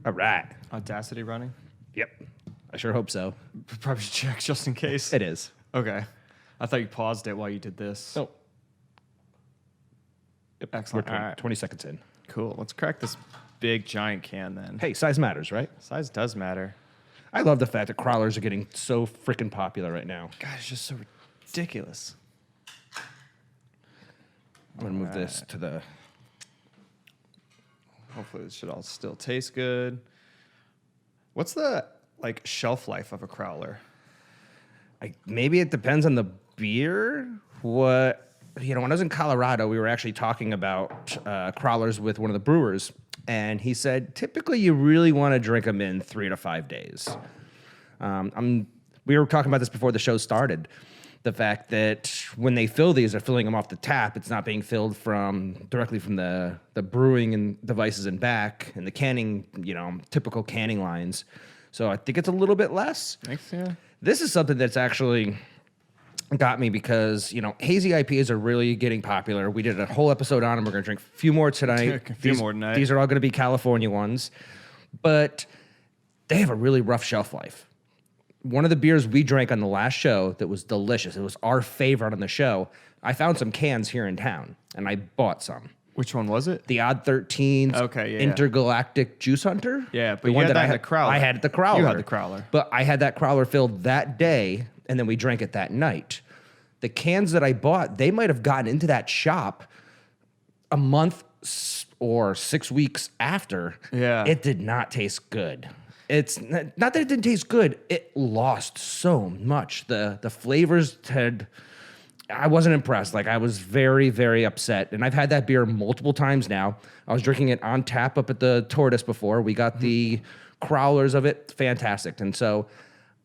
All right. Audacity running? Yep. I sure hope so. Probably should check just in case. It is. Okay. I thought you paused it while you did this. Oh. Yep. Excellent. We're 20, All right. 20 seconds in. Cool. Let's crack this big giant can then. Hey, size matters, right? Size does matter. I love the fact that crawlers are getting so freaking popular right now. God, it's just so ridiculous. I'm going to move this to the... Hopefully this should all still taste good. What's the shelf life of a crowler? Maybe it depends on the beer. When I was in Colorado, we were actually talking about crawlers with one of the brewers, and he said typically you really want to drink them in 3 to 5 days. We were talking about this before the show started. The fact that when they fill these, they're filling them off the tap. It's not being filled directly from the brewing and devices in back and the canning, typical canning lines. So I think it's a little bit less. Thanks, yeah. This is something that's actually got me because, hazy IPAs are really getting popular. We did a whole episode on them. We're going to drink a few more tonight. A few more tonight. These are all going to be California ones. But they have a really rough shelf life. One of the beers we drank on the last show that was delicious, it was our favorite on the show, I found some cans here in town, and I bought some. Which one was it? The Odd 13's Intergalactic Juice Hunter. Yeah, but you had that in the crowler. I had the crowler. You had the crowler. But I had that crowler filled that day, and then we drank it that night. The cans that I bought, they might have gotten into that shop a month or 6 weeks after. Yeah. It did not taste good. It's not that it didn't taste good. It lost so much. The flavors I wasn't impressed. I was very, very upset. And I've had that beer multiple times now. I was drinking it on tap up at the Tortoise before. We got the crowlers of it. Fantastic. And so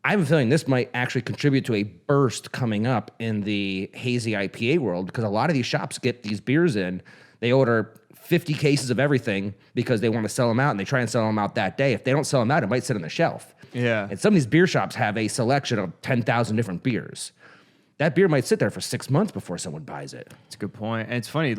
I have a feeling this might actually contribute to a burst coming up in the hazy IPA world because a lot of these shops get these beers in. They order 50 cases of everything because they want to sell them out, and they try and sell them out that day. If they don't sell them out, it might sit on the shelf. Yeah. And some of these beer shops have a selection of 10,000 different beers. That beer might sit there for 6 months before someone buys it. It's a good point. And it's funny,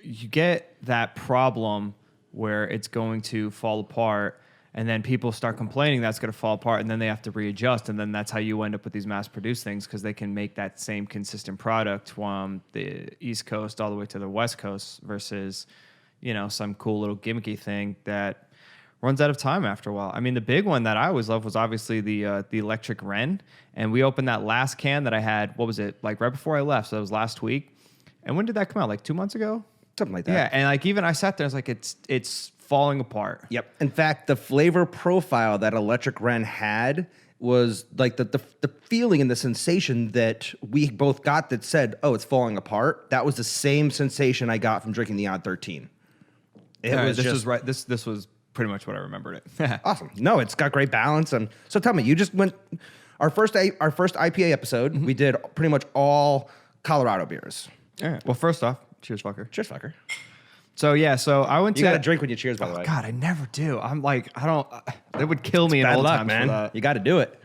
you get that problem where it's going to fall apart, and then people start complaining that's going to fall apart, and then they have to readjust, and then that's how you end up with these mass-produced things because they can make that same consistent product from the East Coast all the way to the West Coast versus, some cool little gimmicky thing that runs out of time after a while. I mean, the big one that I always loved was obviously the Electric Wren, and we opened that last can that I had, what was it, right before I left, so that was last week. And when did that come out, 2 months ago? Something like that. Yeah, and even I sat there, I was it's falling apart. Yep. In fact, the flavor profile that Electric Wren had was the feeling and the sensation that we both got that said, oh, it's falling apart. That was the same sensation I got from drinking the Odd 13. Was right. This was pretty much what I remembered it. Awesome. No, it's got great balance. And so tell me, you just went our first IPA episode. We did pretty much all Colorado beers. All right. Well, first off, cheers, fucker. Cheers, fucker. So I went to... You got to drink when you cheers, by the way. God, I never do. I'm I don't... They would kill me in bad old luck, times man. for that. You got to do it.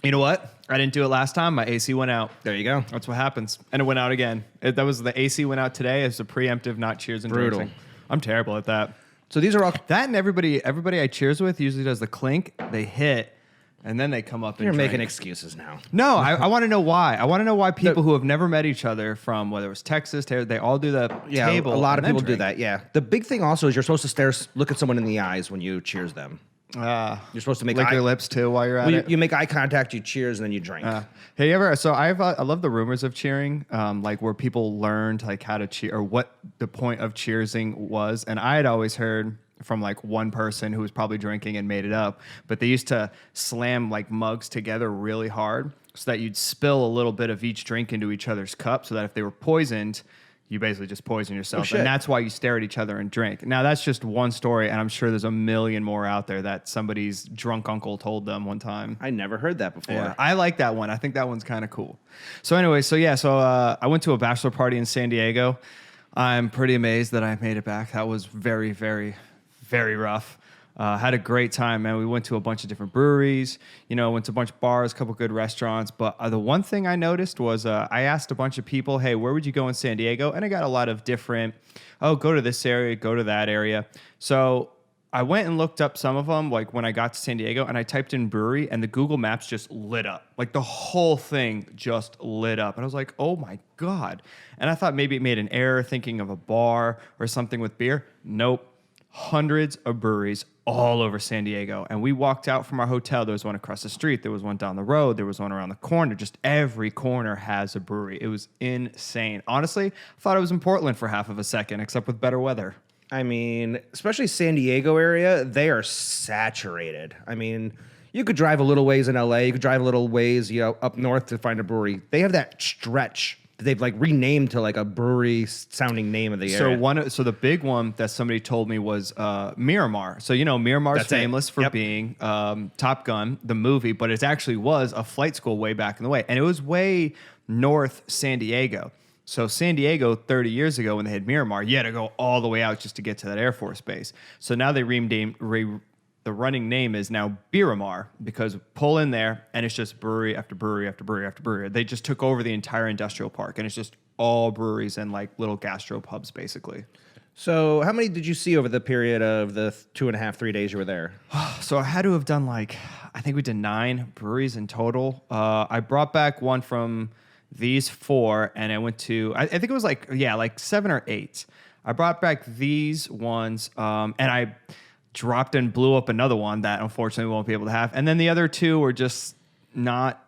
You know what? I didn't do it last time. My AC went out. There you go. That's what happens. And it went out again. That was the AC went out today as a preemptive not cheers and Brutal. drinking. I'm terrible at that. So these are all... That and everybody I cheers with usually does the clink. They hit, and then they come up and You're drink. making excuses now. No, I want to know why. I want to know why people who have never met each other from whether it was Texas, they all do the table. A lot of and then people do drink. that, yeah. The big thing also is you're supposed to look at someone in the eyes when you cheers them. You're supposed to make lick your lips too while you're at it. You make eye contact, you cheers, and then you drink. Hey, you ever? So I love the rumors of cheering, where people learned how to cheer or what the point of cheersing was, and I had always heard from one person who was probably drinking and made it up, but they used to slam mugs together really hard so that you'd spill a little bit of each drink into each other's cup, so that if they were poisoned, you basically just poison yourself. shit. And that's why you stare at each other and drink. Now, that's just one story, and I'm sure there's a million more out there that somebody's drunk uncle told them one time. I never heard that before. Yeah, I like that one. I think that one's kind of cool. So anyway, I went to a bachelor party in San Diego. I'm pretty amazed that I made it back. That was very, very, very rough. Had a great time, man. We went to a bunch of different breweries, went to a bunch of bars, a couple good restaurants. But the one thing I noticed was I asked a bunch of people, hey, where would you go in San Diego? And I got a lot of different, go to this area, go to that area. So I went and looked up some of them, like when I got to San Diego, and I typed in brewery, and the Google Maps just lit up. Like the whole thing just lit up. And I was like, oh my God. And I thought maybe it made an error thinking of a bar or something with beer. Nope. Hundreds of breweries all over San Diego. And we walked out from our hotel. There was one across the street. There was one down the road. There was one around the corner. Just every corner has a brewery. It was insane. Honestly, I thought I was in Portland for half of a second, except with better weather. I mean, especially San Diego area, they are saturated. I mean, you could drive a little ways in LA, you could drive a little ways, up north to find a brewery. They have that stretch that they've like renamed to like a brewery sounding name of the area. So the big one that somebody told me was Miramar. So Miramar's That's famous for Yep. being Top Gun, the movie, but it actually was a flight school way back in the way, and it was way north San Diego. So San Diego, 30 years ago, when they had Miramar, you had to go all the way out just to get to that Air Force base. So now they the running name is now Miramar, because pull in there and it's just brewery after brewery after brewery after brewery. They just took over the entire industrial park, and it's just all breweries and like little gastro pubs, basically. So how many did you see over the period of the 2.5, 3 days you were there? So I had to have done I think we did 9 breweries in total. I brought back one from these 4, and I went to, I think it was like 7 or 8. I brought back these ones, and I dropped and blew up another one that unfortunately we won't be able to have. And then the other 2 were just not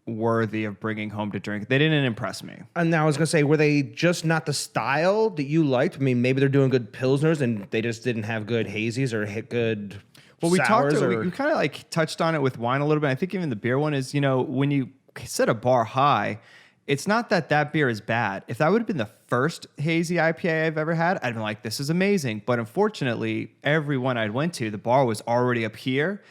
worthy of bringing home to drink. They didn't impress me. And now I was going to say, were they just not the style that you liked? I mean, maybe they're doing good Pilsners and they just didn't have good hazies or hit good Well, we sours. we kind of touched on it with wine a little bit. I think even the beer one is, when you set a bar high, it's not that beer is bad. If that would have been the first hazy IPA I've ever had, I'd been like, this is amazing. But unfortunately, every one I went to, the bar was already up here,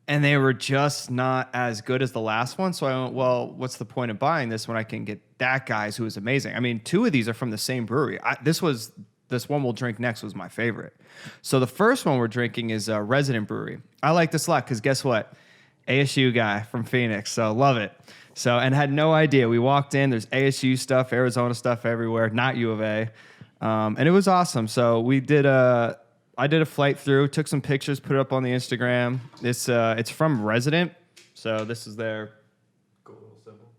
and they were just not as good as the last one. So I went, well, what's the point of buying this when I can get that guy's who is amazing? I mean, 2 of these are from the same brewery. This one we'll drink next was my favorite. So the first one we're drinking is Resident Brewery. I like this a lot because guess what? ASU guy from Phoenix, so love it. So, and had no idea. We walked in, there's ASU stuff, Arizona stuff everywhere, not U of A. And it was awesome. So I did a flight through, took some pictures, put it up on the Instagram. It's from Resident. So this is their Google symbol.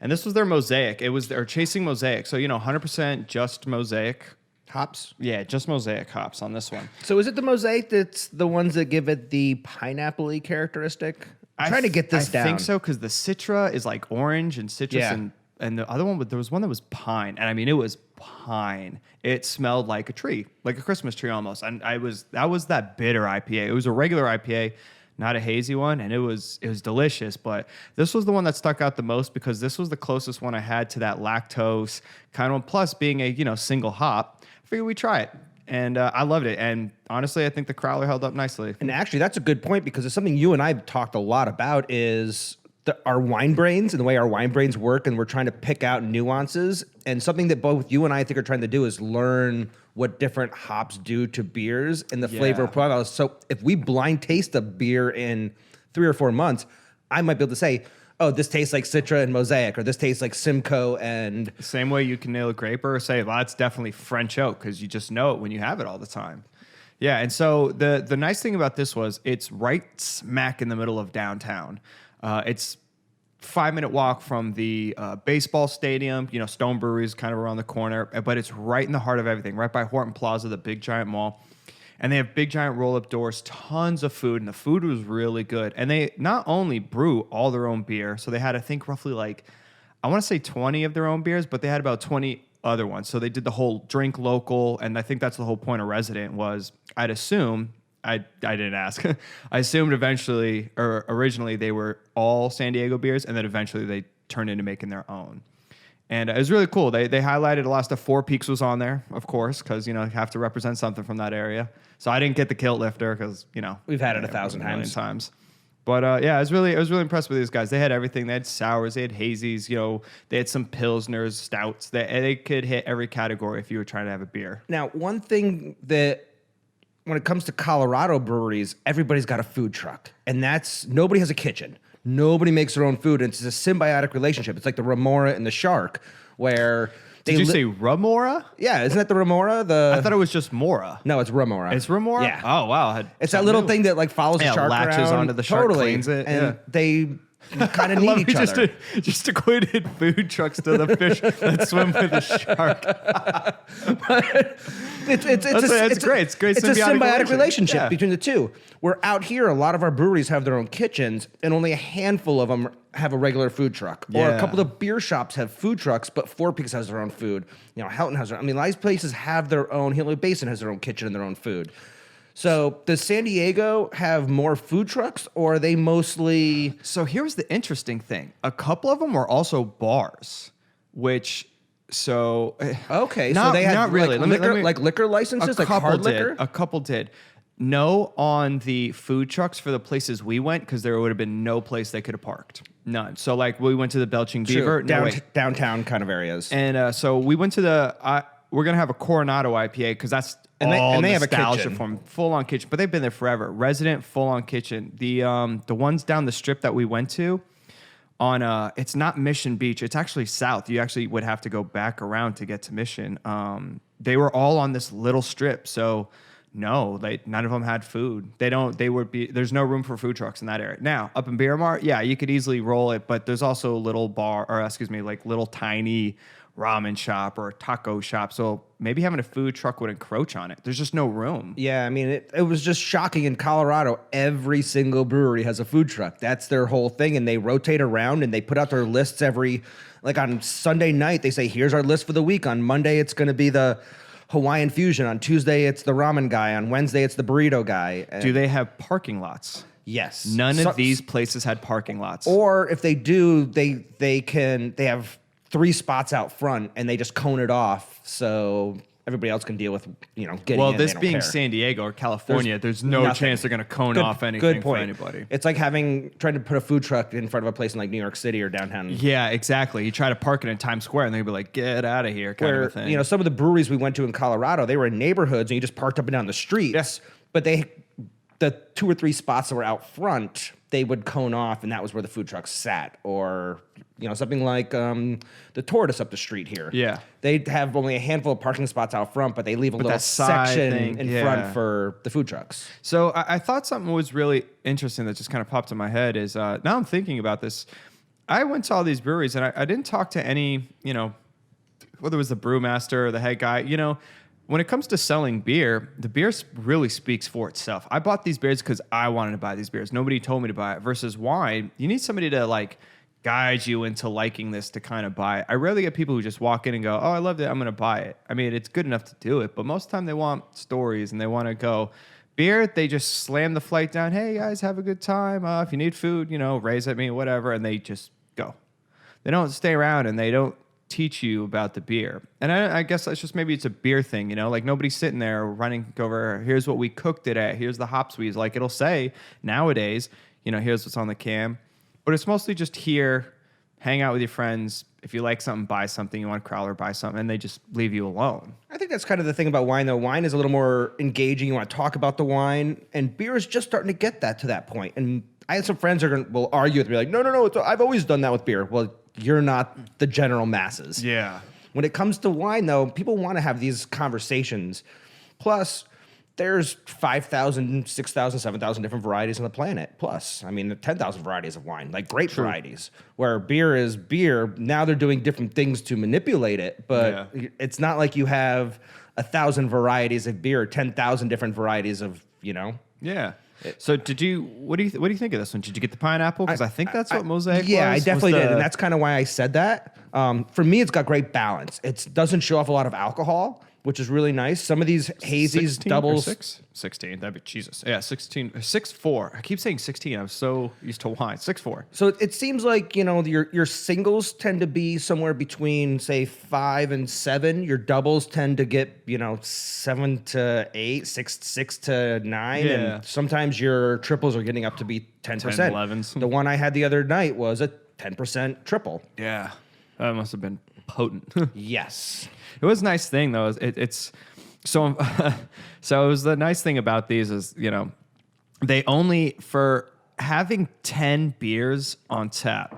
And this was their Mosaic. They're chasing Mosaic. So, 100% just Mosaic. Hops? Yeah, just Mosaic hops on this one. So is it the Mosaic that's the ones that give it the pineapple-y characteristic? I'm trying to get this down. I think so, because the Citra is like orange and citrus, Yeah. and the other one, there was one that was pine, and I mean, it was pine. It smelled like a tree, like a Christmas tree almost. And that was that bitter IPA. It was a regular IPA, not a hazy one, and it was delicious. But this was the one that stuck out the most because this was the closest one I had to that lactose kind of one. Plus, being a single hop, I figured we'd try it. And I loved it. And honestly, I think the Crowler held up nicely. And actually, that's a good point because it's something you and I have talked a lot about is our wine brains and the way our wine brains work. And we're trying to pick out nuances. And something that both you and I think are trying to do is learn what different hops do to beers and the flavor profiles. So if we blind taste a beer in 3 or 4 months, I might be able to say, oh, this tastes like Citra and Mosaic, or this tastes like Simcoe and... Same way you can nail a grape or say, well, that's definitely French oak, because you just know it when you have it all the time. Yeah, and so the nice thing about this was it's right smack in the middle of downtown. It's 5-minute walk from the baseball stadium. Stone Brewery is kind of around the corner, but it's right in the heart of everything, right by Horton Plaza, the big giant mall. And they have big giant roll-up doors, tons of food, and the food was really good. And they not only brew all their own beer, so they had, I think, roughly I want to say 20 of their own beers, but they had about 20 other ones. So they did the whole drink local, and I think that's the whole point of Resident was, I'd assume, I didn't ask, I assumed originally they were all San Diego beers, and then eventually they turned into making their own. And it was really cool. They highlighted a lot of stuff. Four Peaks was on there, of course, because, you have to represent something from that area. So I didn't get the kilt lifter because, we've had it 1,000 times. But I was really impressed with these guys. They had everything. They had sours, they had hazies, they had some pilsners, stouts. They could hit every category if you were trying to have a beer. Now, one thing that when it comes to Colorado breweries, everybody's got a food truck, and nobody has a kitchen. Nobody makes their own food, and it's a symbiotic relationship. It's like the remora and the shark, where Did you say Remora? Yeah, isn't that the remora? I thought it was just Mora. No, it's remora. It's Remora? Yeah. Oh, wow. It's that little thing that like follows the shark latches around. onto the shark, cleans it. and they kind of need each other. Just equated food trucks to the fish that swim with the shark. It's great. It's great. It's a symbiotic relationship Yeah. between the two. We're out here, a lot of our breweries have their own kitchens, and only a handful of them have a regular food truck. Or a Yeah. couple of beer shops have food trucks, but Four Peaks has their own food. You know, Helton has their. I mean, a lot of these places have their own. Hilly Basin has their own kitchen and their own food. So does San Diego have more food trucks, or are they mostly? So here's the interesting thing. A couple of them were also bars, which Okay, not, so they had not really. like, like liquor licenses, like hard did. liquor. A couple did. No on the food trucks for the places we went because there would have been no place they could have parked. None. So like we went to the Belching Beaver. Downtown kind of areas. And so we went to we're going to have a Coronado IPA because that's and they have a nostalgia kitchen. for 'em. Full-on kitchen. But they've been there forever. Resident full-on kitchen. The ones down the strip that we went to on it's not Mission Beach. It's actually south. You actually would have to go back around to get to Mission. They were all on this little strip. So no, none of them had food. There's no room for food trucks in that area. Now, up in Beer Mart, yeah, you could easily roll it, but there's also a little like little tiny ramen shop or taco shop. So maybe having a food truck would encroach on it. There's just no room. Yeah, I mean, it was just shocking. In Colorado, every single brewery has a food truck. That's their whole thing, and they rotate around, and they put out their lists like on Sunday night, they say, here's our list for the week. On Monday, it's going to be the Hawaiian Fusion. On Tuesday, it's the ramen guy. On Wednesday, it's the burrito guy. Do they have parking lots? Yes. None of these places had parking lots. Or if they do, they have 3 spots out front and they just cone it off so everybody else can deal with, getting well, in. this They don't being care. San Diego or California, there's no nothing. chance they're going to cone off anything for anybody. It's like trying to put a food truck in front of a place in like New York City or downtown. Yeah, exactly. You try to park it in Times Square and they'd be like, get out of here, kind of a thing. Some of the breweries we went to in Colorado, they were in neighborhoods and you just parked up and down the streets. Yes. But the 2 or 3 spots that were out front, they would cone off, and that was where the food trucks sat. Or, something like the Tortoise up the street here. Yeah. They'd have only a handful of parking spots out front, but they leave a little that side section thing, in front for the food trucks. So I thought something was really interesting that just kind of popped in my head is now I'm thinking about this. I went to all these breweries, and I didn't talk to any, whether it was the brewmaster or the head guy, when it comes to selling beer, the beer really speaks for itself. I bought these beers because I wanted to buy these beers. Nobody told me to buy it. Versus wine, you need somebody to like guide you into liking this to kind of buy it. I rarely get people who just walk in and go, "Oh, I loved it. I'm going to buy it." I mean, it's good enough to do it, but most of the time they want stories and they want to go. Beer, they just slam the flight down. Hey guys, have a good time. If you need food, raise at me, whatever, and they just go. They don't stay around and they don't teach you about the beer. And I guess that's just maybe it's a beer thing, like nobody's sitting there running over, here's what we cooked it at, here's the hops we use. Like it'll say nowadays, here's what's on the can. But it's mostly just here, hang out with your friends. If you like something, buy something. You want a crowler, buy something, and they just leave you alone. I think that's kind of the thing about wine, though. Wine is a little more engaging. You want to talk about the wine, and beer is just starting to get that to that point. And I had some friends who will argue with me, like, no, I've always done that with beer. Well, you're not the general masses. Yeah. When it comes to wine, though, people want to have these conversations. Plus, there's 5,000, 6,000, 7,000 different varieties on the planet. Plus, 10,000 varieties of wine, like great varieties. Where beer is beer. Now they're doing different things to manipulate it, but it's not like you have 1,000 varieties of beer, 10,000 different varieties of, Yeah. So what do you think of this one? Did you get the pineapple? Because I think that's what Mosaic was. Yeah, I definitely did, and that's kind of why I said that. For me, it's got great balance. It doesn't show off a lot of alcohol, which is really nice. Some of these hazies, doubles. 16. That'd be Jesus. Yeah, 16. 6.4. I keep saying 16. I was so used to wine. 6.4. So it seems like, your singles tend to be somewhere between, say, 5 and 7. Your doubles tend to get, 7 to 8, 6 to 9. Yeah. And sometimes your triples are getting up to be 10%. 10, 11s. The one I had the other night was a 10% triple. Yeah. That must have been potent. Yes. It was a nice thing though. It's so so it was the nice thing about these is they only for having 10 beers on tap.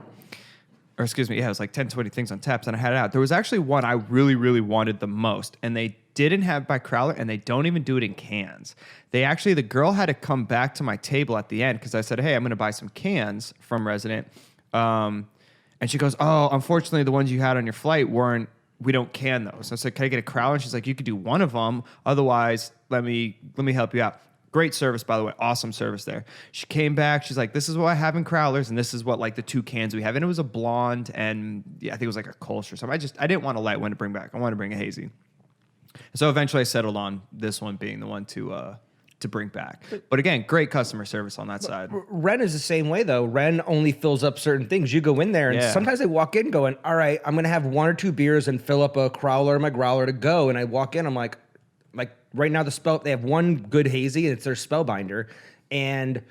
or excuse me, yeah, it was like 10, 20 things on taps, and I had it out. There was actually one I really, really wanted the most, and they didn't have it by crowler, and they don't even do it in cans. The girl had to come back to my table at the end because I said, hey, I'm going to buy some cans from Resident. And she goes, oh, unfortunately, the ones you had on your flight we don't can those. So I said, can I get a crowler? And she's like, you could do one of them. Otherwise, let me help you out. Great service, by the way. Awesome service there. She came back. She's like, this is what I have in crowlers, and this is what like the 2 cans we have. And it was a blonde, and yeah, I think it was like a Kolsch or something. I didn't want a light one to bring back. I wanted to bring a hazy. So eventually I settled on this one being the one to bring back. But again, great customer service on that side. Ren is the same way, though. Ren only fills up certain things. You go in there, and sometimes I walk in going, all right, I'm going to have 1 or 2 beers and fill up a crowler or my growler to go. And I walk in, I'm like right now, they have one good hazy, and it's their Spellbinder, and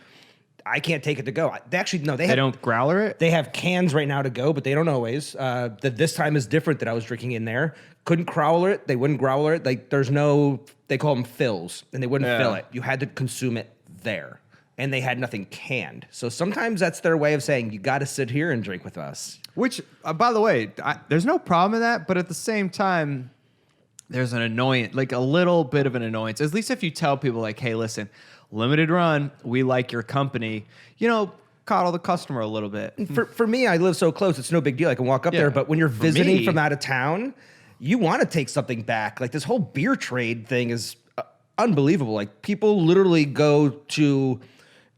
I can't take it to go. They don't growler it? They have cans right now to go, but they don't always. This time is different that I was drinking in there. Couldn't crowler it. They wouldn't growler it. Like, there's no, they call them fills, and they wouldn't fill it. You had to consume it there, and they had nothing canned. So sometimes that's their way of saying, you got to sit here and drink with us. Which, by the way, there's no problem in that, but at the same time, there's an annoyance, like a little bit of an annoyance. At least if you tell people like, hey, listen, limited run, we like your company, coddle the customer a little bit. For me, I live so close, it's no big deal. I can walk up there. But when you're visiting from out of town, you want to take something back. Like, this whole beer trade thing is unbelievable. Like, people literally go to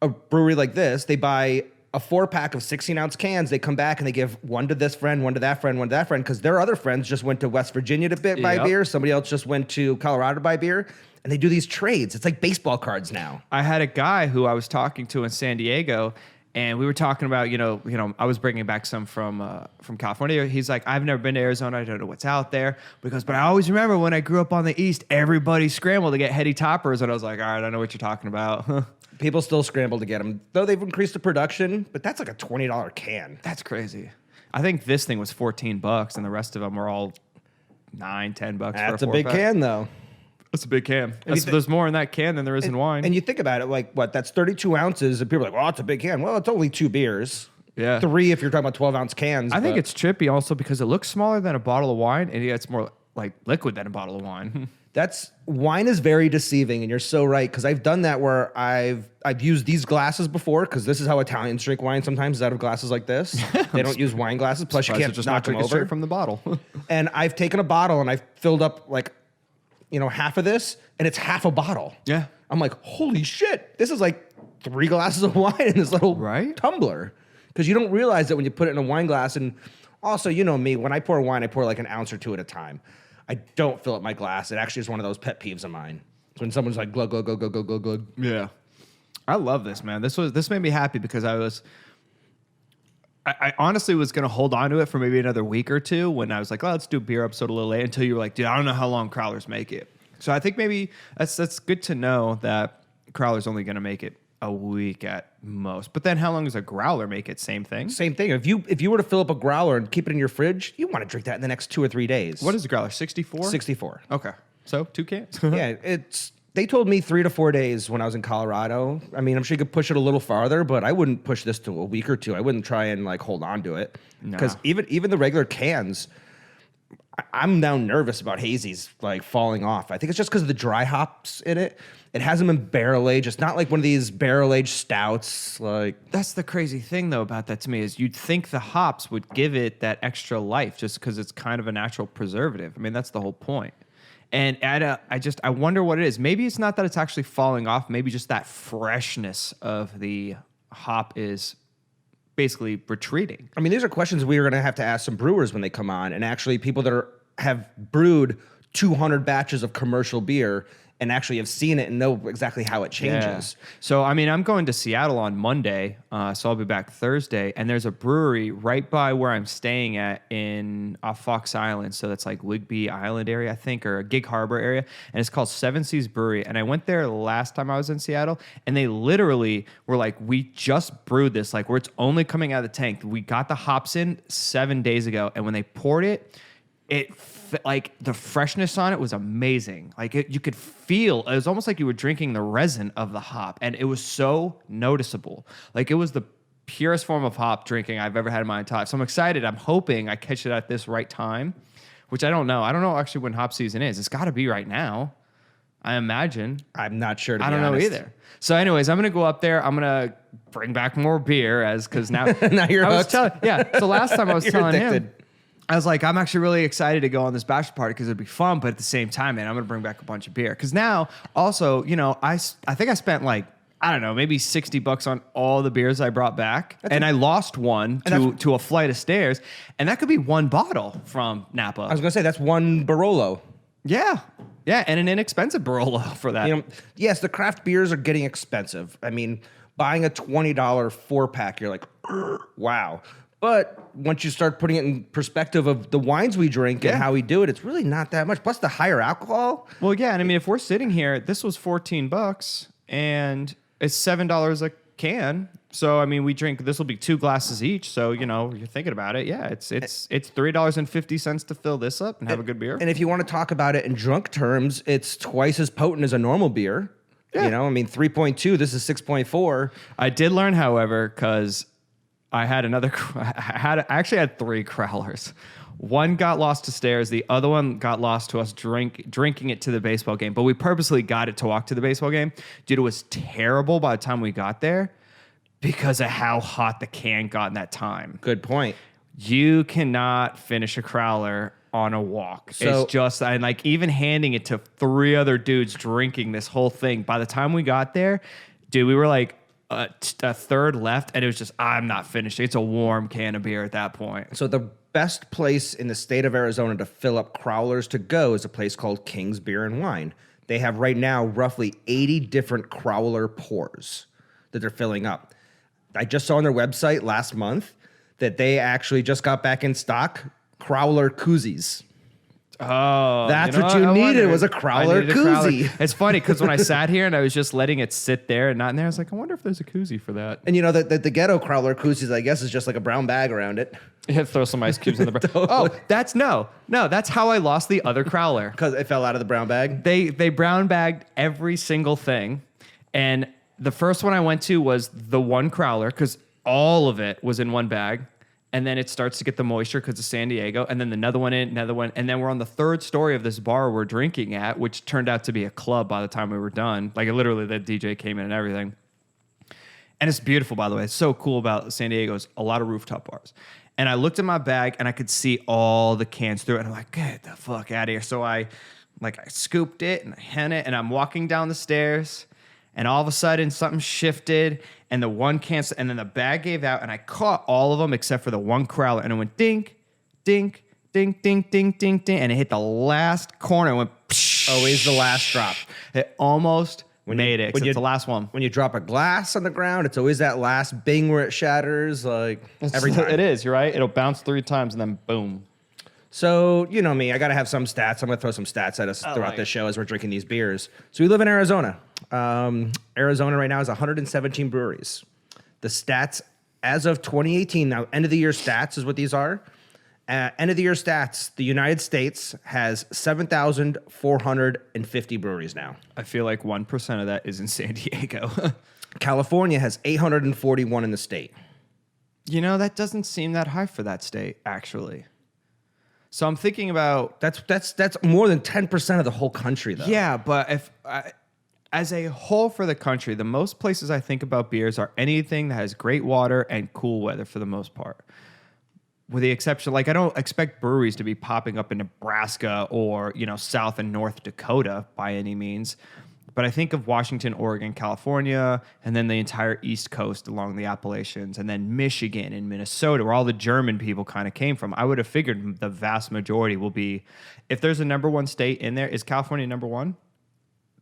a brewery like this, they buy a 4-pack of 16-ounce cans. They come back and they give one to this friend, one to that friend, one to that friend, because their other friends just went to West Virginia to buy beer. Somebody else just went to Colorado to buy beer. And they do these trades. It's like baseball cards now. I had a guy who I was talking to in San Diego, and we were talking about, I was bringing back some from California. He's like, I've never been to Arizona. I don't know what's out there. Because, but I always remember when I grew up on the East, everybody scrambled to get heady toppers. And I was like, all right, I know what you're talking about. People still scramble to get them, though they've increased the production, but that's like a $20 can. That's crazy. I think this thing was $14, and the rest of them were all $9, $10 for a 4-pack. That's a big can, though. That's a big can. There's more in that can than there is in wine. And you think about it, like, what? That's 32 ounces, and people are like, well, it's a big can. Well, it's only 2 beers. Yeah. 3 if you're talking about 12-ounce cans. I think it's trippy also because it looks smaller than a bottle of wine, and it's more like liquid than a bottle of wine. Wine is very deceiving, and you're so right, because I've done that where I've used these glasses before, because this is how Italians drink wine sometimes, is out of glasses like this. They don't use wine glasses, plus you can't just knock them over. Straight from the bottle. And I've taken a bottle and I've filled up like, half of this, and it's half a bottle. Yeah. I'm like, holy shit, this is like 3 glasses of wine in this little tumbler. Because you don't realize that when you put it in a wine glass, and also, me, when I pour wine, I pour like an ounce or 2 at a time. I don't fill up my glass. It actually is one of those pet peeves of mine. It's when someone's like, glug, glug, glug, glug, glug, glug, glug. Yeah. I love this, man. This made me happy because I honestly was going to hold on to it for maybe another week or 2 when I was like, let's do a beer episode a little late, until you were like, dude, I don't know how long crowlers make it. So I think maybe that's good to know that crowler's only going to make it a week at most. But then how long does a growler make it? Same thing? Same thing. If you were to fill up a growler and keep it in your fridge, you want to drink that in the next 2 or 3 days. What is a growler? 64? 64. Okay. So 2 cans? Yeah, they told me 3 to 4 days when I was in Colorado. I mean, I'm sure you could push it a little farther, but I wouldn't push this to a week or 2. I wouldn't try and like hold on to it. Because even the regular cans, I'm now nervous about hazies like falling off. I think it's just because of the dry hops in it. It has them in barrel age. It's not like one of these barrel aged stouts. Like, that's the crazy thing though about that to me, is you'd think the hops would give it that extra life just because it's kind of a natural preservative. I mean, that's the whole point. And I wonder what it is. Maybe it's not that it's actually falling off. Maybe just that freshness of the hop is basically retreating. I mean, these are questions we are going to have to ask some brewers when they come on, and actually people that have brewed 200 batches of commercial beer and actually have seen it and know exactly how it changes. Yeah. So, I mean, I'm going to Seattle on Monday, so I'll be back Thursday. And there's a brewery right by where I'm staying at off Fox Island. So that's like Whidbey Island area, I think, or Gig Harbor area. And it's called Seven Seas Brewery. And I went there last time I was in Seattle, and they literally were like, we just brewed this, like where it's only coming out of the tank. We got the hops in 7 days ago. And when they poured it, like the freshness on it was amazing. Like you could feel, it was almost like you were drinking the resin of the hop, and it was so noticeable. Like it was the purest form of hop drinking I've ever had in my entire life. So I'm excited. I'm hoping I catch it at this right time, which I don't know. I don't know actually when hop season is. It's got to be right now, I imagine. I'm not sure. I don't know either. So, anyways, I'm gonna go up there. I'm gonna bring back more beer, because now now you're hooked. So last time I was telling addicted. him, I was like, I'm actually really excited to go on this bachelor party because it'd be fun, but at the same time, man, I'm gonna bring back a bunch of beer. Because now, also, I think I spent like, I don't know, maybe $60 on all the beers I brought back, and I lost one to a flight of stairs, and that could be one bottle from Napa. I was gonna say that's one Barolo. Yeah, and an inexpensive Barolo for that. Yes, the craft beers are getting expensive. I mean, buying a $20 4-pack, you're like, wow. But once you start putting it in perspective of the wines we drink and how we do it, it's really not that much. Plus the higher alcohol. Well, yeah, and I mean, if we're sitting here, this was $14, and it's $7 a can. So I mean, we drink. This will be 2 glasses each. So you're thinking about it. Yeah, it's $3.50 to fill this up and have a good beer. And if you want to talk about it in drunk terms, it's twice as potent as a normal beer. Yeah. I mean, 3.2. This is 6.4. I did learn, however, because I had I actually had 3 crowlers. One got lost to stairs. The other one got lost to us drinking it to the baseball game. But we purposely got it to walk to the baseball game. Dude, it was terrible by the time we got there because of how hot the can got in that time. Good point. You cannot finish a crowler on a walk. So, it's just, and like even handing it to 3 other dudes drinking this whole thing. By the time we got there, dude, we were like a third left, and it was just, I'm not finishing. It's a warm can of beer at that point. So the best place in the state of Arizona to fill up crowlers to go is a place called King's Beer and Wine. They have right now roughly 80 different crowler pours that they're filling up. I just saw on their website last month that they actually just got back in stock crowler koozies. Oh, that's what you needed was a crowler koozie. It's funny because when I sat here and I was just letting it sit there and not in there, I was like, I wonder if there's a koozie for that. And the ghetto crowler koozies, I guess, is just like a brown bag around it. Yeah, throw some ice cubes in the brown. Totally. Oh, that's no. That's how I lost the other crowler because it fell out of the brown bag. They brown bagged every single thing, and the first one I went to was the one crowler because all of it was in one bag. And then it starts to get the moisture because of San Diego. And then another one. And then we're on the 3rd story of this bar we're drinking at, which turned out to be a club by the time we were done. Like literally the DJ came in and everything. And it's beautiful, by the way. It's so cool about San Diego is a lot of rooftop bars. And I looked at my bag and I could see all the cans through it. And I'm like, get the fuck out of here. So I scooped it and I hen it and I'm walking down the stairs. And all of a sudden, something shifted, and the one canceled, and then the bag gave out, and I caught all of them except for the one crowler, and it went dink, dink, dink, dink, dink, dink, dink, and it hit the last corner and went psh. Always the last drop. It almost made it, except the last one. When you drop a glass on the ground, it's always that last bing where it shatters, every time. It is, you're right. It'll bounce 3 times, and then boom. So, you know me, I got to have some stats. I'm going to throw some stats at us throughout this show as we're drinking these beers. So we live in Arizona. Arizona right now has 117 breweries. The stats as of 2018, now end of the year stats is what these are. End of the year stats, the United States has 7,450 breweries now. I feel like 1% of that is in San Diego. California has 841 in the state. That doesn't seem that high for that state, actually. So I'm thinking about that's more than 10% of the whole country, though. Yeah, but if as a whole for the country, the most places I think about beers are anything that has great water and cool weather for the most part. With the exception, I don't expect breweries to be popping up in Nebraska or South and North Dakota by any means. But I think of Washington, Oregon, California, and then the entire East Coast along the Appalachians, and then Michigan and Minnesota, where all the German people kind of came from. I would have figured the vast majority will be, if there's a number one state in there, is California number one?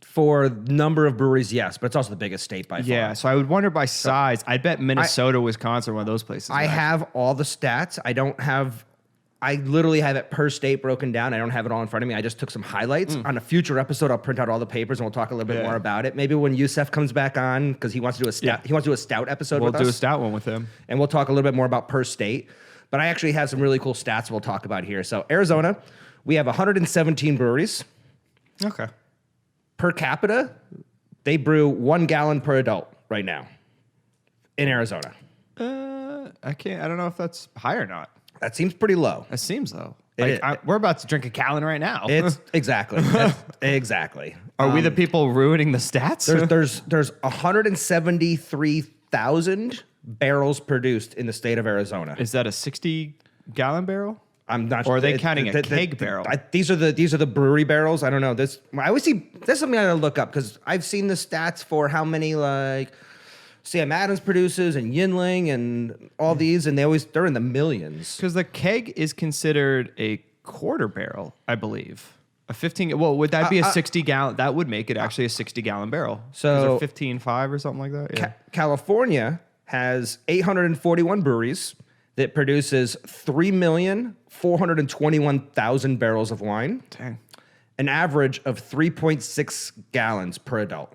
For number of breweries, yes, but it's also the biggest state by far. Yeah, so I would wonder by size. I bet Minnesota, Wisconsin, one of those places. I have all the stats. I literally have it per state broken down. I don't have it all in front of me. I just took some highlights. On a future episode, I'll print out all the papers and we'll talk a little bit more about it. Maybe when Youssef comes back on, because he wants to do a stout. He wants to do a stout episode with us. We'll do a stout one with him. And we'll talk a little bit more about per state. But I actually have some really cool stats we'll talk about here. So Arizona, we have 117 breweries. Okay. Per capita, they brew 1 gallon per adult right now in Arizona. I can't. I don't know if that's high or not. That seems pretty low. It seems though. It- We're about to drink a gallon right now. It's exactly. Exactly. Are we the people ruining the stats? There's 173,000 barrels produced in the state of Arizona. Is that a 60-gallon barrel? I'm not Or are they it- counting a the- keg barrel? These are the brewery barrels. I don't know. I always see this is something I gotta look up because I've seen the stats for how many like Sam Adams produces and Yinling and all these, and they're in the millions. Because the keg is considered a quarter barrel, I believe. A 15. Well, would that be a 60-gallon? That would make it actually a 60-gallon barrel. So 15.5 or something like that. Yeah. California has 841 breweries that produces 3,421,000 barrels of wine, Dang. an average of 3.6 gallons per adult.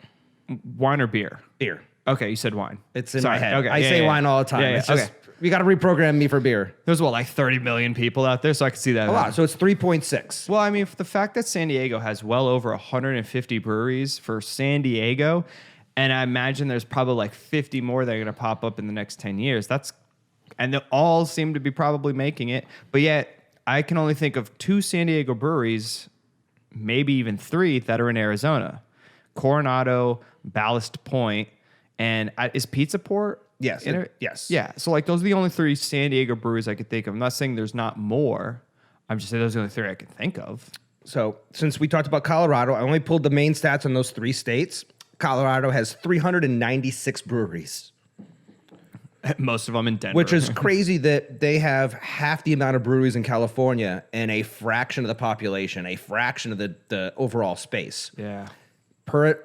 Wine or beer? Beer. Okay, you said wine. It's in Sorry. my head. Okay. I say wine all the time. Yeah, It's just, okay. you got to reprogram me for beer. There's like 30 million people out there, so I can see that. A lot. So it's 3.6. Well, I mean, the fact that San Diego has well over 150 breweries for San Diego, and I imagine there's probably like 50 more that are going to pop up in the next 10 years. And they all seem to be probably making it. But yet, I can only think of 2 San Diego breweries, maybe even 3 that are in Arizona. Coronado, Ballast Point, and is Pizza Port? Yes. in it? Yes. Yeah. So like those are the only 3 San Diego breweries I could think of. I'm not saying there's not more. I'm just saying those are the only 3 I can think of. So since we talked about Colorado, I only pulled the main stats on those 3 states. Colorado has 396 breweries. Most of them in Denver. Which is crazy that they have half the amount of breweries in California and a fraction of the population, a fraction of the overall space. yeah.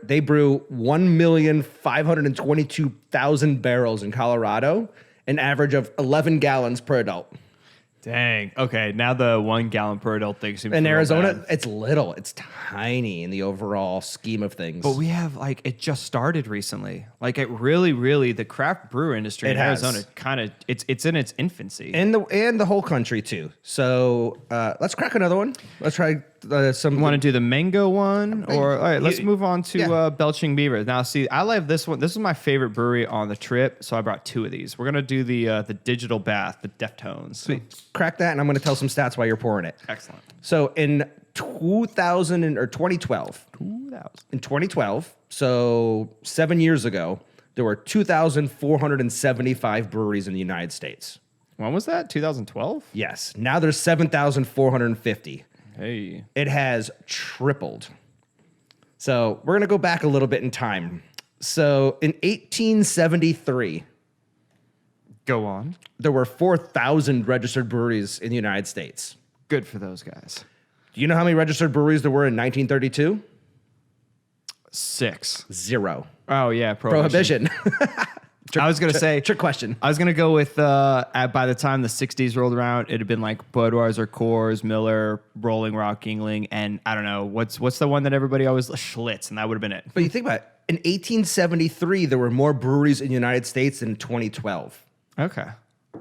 They brew 1,522,000 barrels in Colorado, an average of 11 gallons per adult. Dang. Okay. Now the 1 gallon per adult thing seems In real Arizona, bad. it's little. It's tiny in the overall scheme of things. But we have like it just started recently. Like it really the craft brewer industry in has. Arizona kind of it's in its infancy. and the whole country too. So let's crack another one. Let's try some. Want to do the mango one, or all right? Let's move on to yeah. Belching Beaver. Now, see, I love this one. This is my favorite brewery on the trip, so I brought 2 of these. We're gonna do the digital bath, the Deftones. Crack that, and I'm going to tell some stats while you're pouring it. Excellent. So in 2012, in 2012, so 7 years ago, there were 2,475 breweries in the United States. When was that? 2012. Yes. Now there's 7,450. Hey. It has tripled. So we're going to go back a little bit in time. So in 1873, Go on. there were 4,000 registered breweries in the United States. Good for those guys. Do you know how many registered breweries there were in 1932? 6. 0. Oh yeah, Prohibition. I was gonna say Trick question. I was gonna go with by the time the '60s rolled around, it had been like Budweiser, Coors, Miller, Rolling Rock, Yingling, and I don't know what's the one that everybody always Schlitz, and that would have been it. But you think about it. In 1873, there were more breweries in the United States than in 2012. Okay.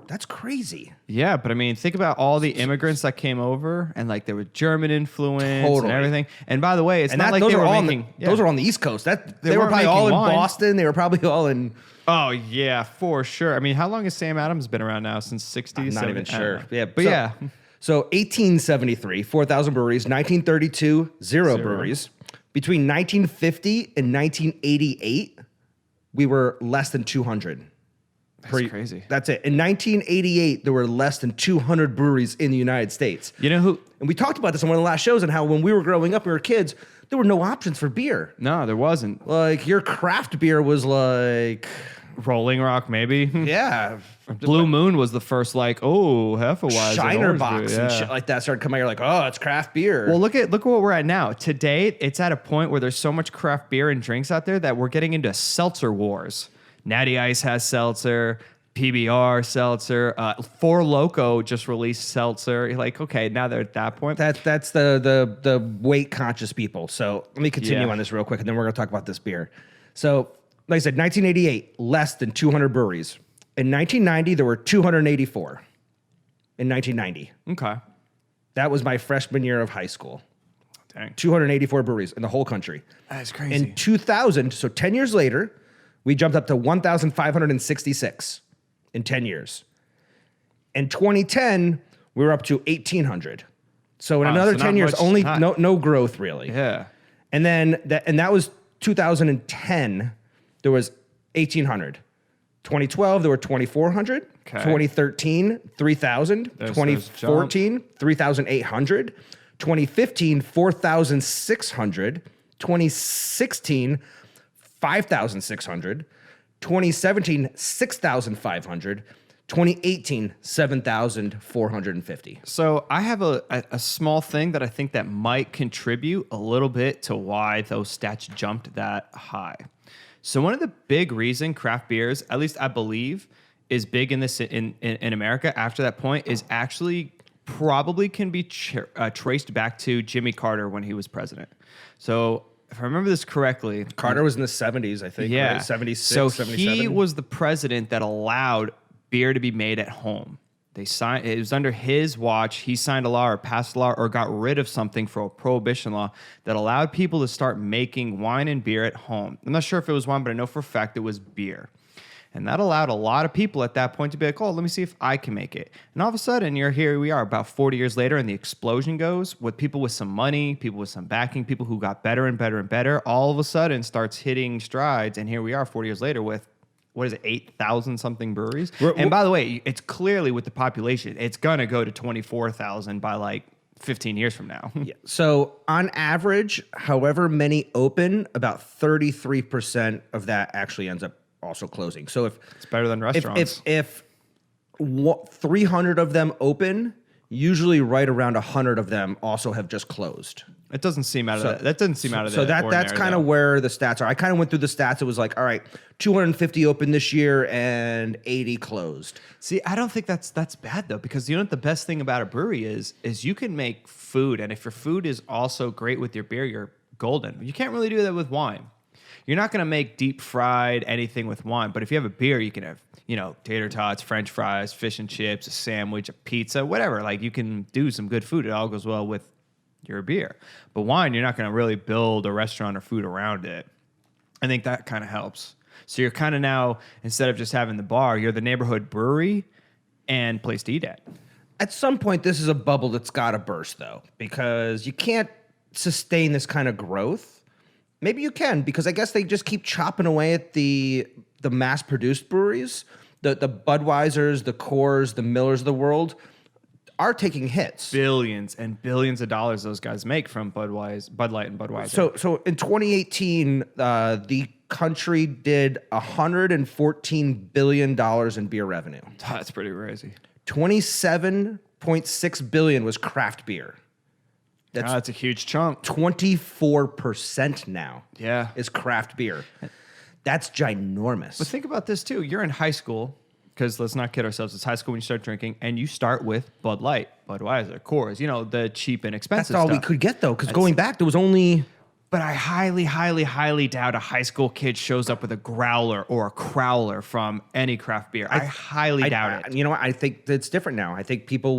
That's crazy. Yeah, but I mean, think about all the immigrants that came over, and like there was German influence and Totally. everything. And by the way, it's And not like those they are were all making. those are on the East Coast. They were weren't probably all in making wine. Boston. They were probably all in. Oh yeah, for sure. I mean, how long has Sam Adams been around now? Since '60s? I'm not even 70s? I don't sure. know. Yeah, but so- yeah. So 1873, 4,000 breweries. 1932, zero breweries. Between 1950 and 1988, we were less than 200. That's crazy. That's it. In 1988, there were less than 200 breweries in the United States. You know who? And we talked about this on one of the last shows and how when we were growing up, we were kids, there were no options for beer. No, there wasn't. Like your craft beer was like, Rolling Rock, maybe. yeah, Blue Moon was the first, like, oh, Hefeweizen, Shiner orange box brew, and yeah. shit like that started coming out. You're like, oh, it's craft beer. Well, look at where we're at now. Today, it's at a point where there's so much craft beer and drinks out there that we're getting into seltzer wars. Natty Ice has seltzer. PBR seltzer. Four Loko just released seltzer. You're like, okay, now they're at that point. That's the weight conscious people. So let me continue Yeah. on this real quick, and then we're gonna talk about this beer. So, like I said, 1988, less than 200 breweries. In 1990, there were 284. In 1990, Okay. that was my freshman year of high school. Dang. 284 breweries in the whole country. That's crazy. In 2000, so 10 years later, we jumped up to 1,566 in 10 years. In 2010, we were up to 1,800. So in another 10 years, only no growth really. Yeah. And then that was 2010. There was 1,800. 2012, there were 2,400. Okay. 2013, 3,000. 2014, 3,800. 2015, 4,600. 2016, 5,600. 2017, 6,500. 2018, 7,450. So I have a small thing that I think that might contribute a little bit to why those stats jumped that high. So one of the big reason craft beers, at least I believe, is big in this in America after that point is actually probably can be traced back to Jimmy Carter when he was president. So if I remember this correctly, Carter was in the 70s, I think. Yeah. Right? 76, so 77. he was the president that allowed beer to be made at home. It was under his watch. He signed a law or passed a law or got rid of something for a prohibition law that allowed people to start making wine and beer at home. I'm not sure if it was wine, but I know for a fact it was beer. And that allowed a lot of people at that point to be like, oh, let me see if I can make it. And all of a sudden, here we are about 40 years later, and the explosion goes with people with some money, people with some backing, people who got better and better and better, all of a sudden starts hitting strides. And here we are 40 years later with, 8,000 something breweries? And by the way, it's clearly with the population, it's going to go to 24,000 by like 15 years from now. Yeah. So on average, however many open, about 33% of that actually ends up also closing. So if it's better than restaurants. If 300 of them open, usually right around 100 of them also have just closed. It doesn't seem out of that. That doesn't seem out of that. So that's kind of where the stats are. I kind of went through the stats. It was like, all right, 250 open this year and 80 closed. See, I don't think that's bad though, because you know what the best thing about a brewery is you can make food, and if your food is also great with your beer, you're golden. You can't really do that with wine. You're not going to make deep fried anything with wine, but if you have a beer, you can have, tater tots, French fries, fish and chips, a sandwich, a pizza, whatever. Like you can do some good food. It all goes well with your beer. But wine, you're not going to really build a restaurant or food around it. I think that kind of helps. So you're kind of now, instead of just having the bar, you're the neighborhood brewery and place to eat at. At some point, this is a bubble that's got to burst, though, because you can't sustain this kind of growth. Maybe you can, because I guess they just keep chopping away at the mass-produced breweries. The Budweisers, the Coors, the Millers of the world are taking hits. Billions and billions of dollars those guys make from Bud Light and Budweiser. So in 2018, the country did $114 billion in beer revenue. That's pretty crazy. 27.6 billion was craft beer. That's a huge chunk. 24% now. Yeah, is craft beer. That's ginormous. But think about this too. You're in high school. Because let's not kid ourselves, it's high school when you start drinking, and you start with Bud Light, Budweiser, Coors, the cheap and expensive stuff. That's all stuff. we could get, though, because going back, there was only... But I highly, highly, highly doubt a high school kid shows up with a growler or a crowler from any craft beer. I highly doubt it. You know what? I think it's different now. I think people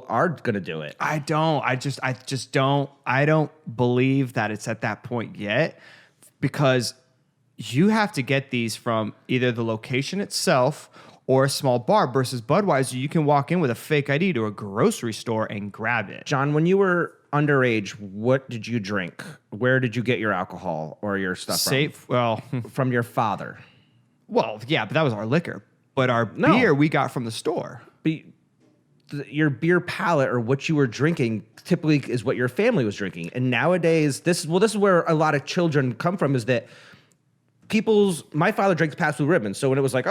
are going to do it. I don't. I just don't. I don't believe that it's at that point yet, because you have to get these from either the location itself or a small bar, versus Budweiser, you can walk in with a fake ID to a grocery store and grab it. John, when you were underage, what did you drink? Where did you get your alcohol or your stuff from your father? Well, yeah, but that was our liquor. But our beer we got from the store. But your beer palate or what you were drinking typically is what your family was drinking. And nowadays, this is where a lot of children come from, is that my father drinks Pabst Blue Ribbon. So when it was like,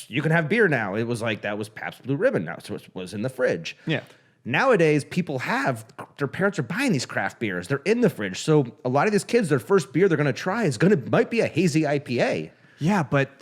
you can have beer now, it was like, that was Pabst Blue Ribbon now. So it was in the fridge. Yeah. Nowadays, their parents are buying these craft beers. They're in the fridge. So a lot of these kids, their first beer they're going to try might be a Hazy IPA. Yeah, but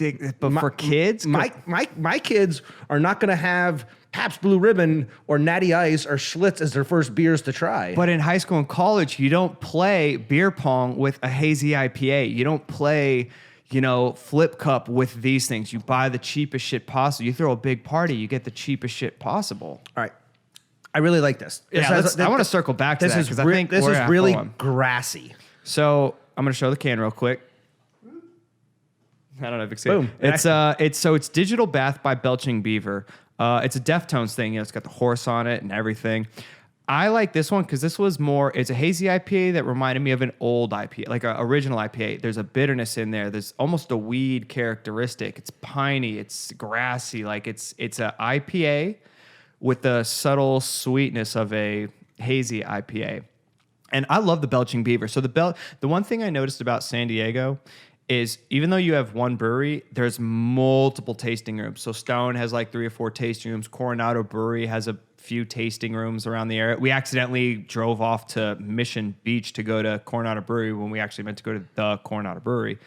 for kids, my kids are not going to have Pabst Blue Ribbon or Natty Ice or Schlitz as their first beers to try. But in high school and college, you don't play beer pong with a Hazy IPA. You don't play, flip cup with these things. You buy the cheapest shit possible. You throw a big party, you get the cheapest shit possible. All right. I really like this. I want to circle back to that because I think this is really grassy. So I'm going to show the can real quick. I don't know if you can see Boom. It's Digital Bath by Belching Beaver. It's a Deftones thing. It's got the horse on it and everything. I like this one because this was more, it's a hazy IPA that reminded me of an old IPA, like an original IPA. There's a bitterness in there. There's almost a weed characteristic. It's piney. It's grassy. Like it's a IPA with the subtle sweetness of a hazy IPA. And I love the Belching Beaver. So the one thing I noticed about San Diego is even though you have one brewery, there's multiple tasting rooms. So Stone has like 3 or 4 tasting rooms. Coronado Brewery has a few tasting rooms around the area. We accidentally drove off to Mission Beach to go to Coronado Brewery when we actually meant to go to the Coronado Brewery.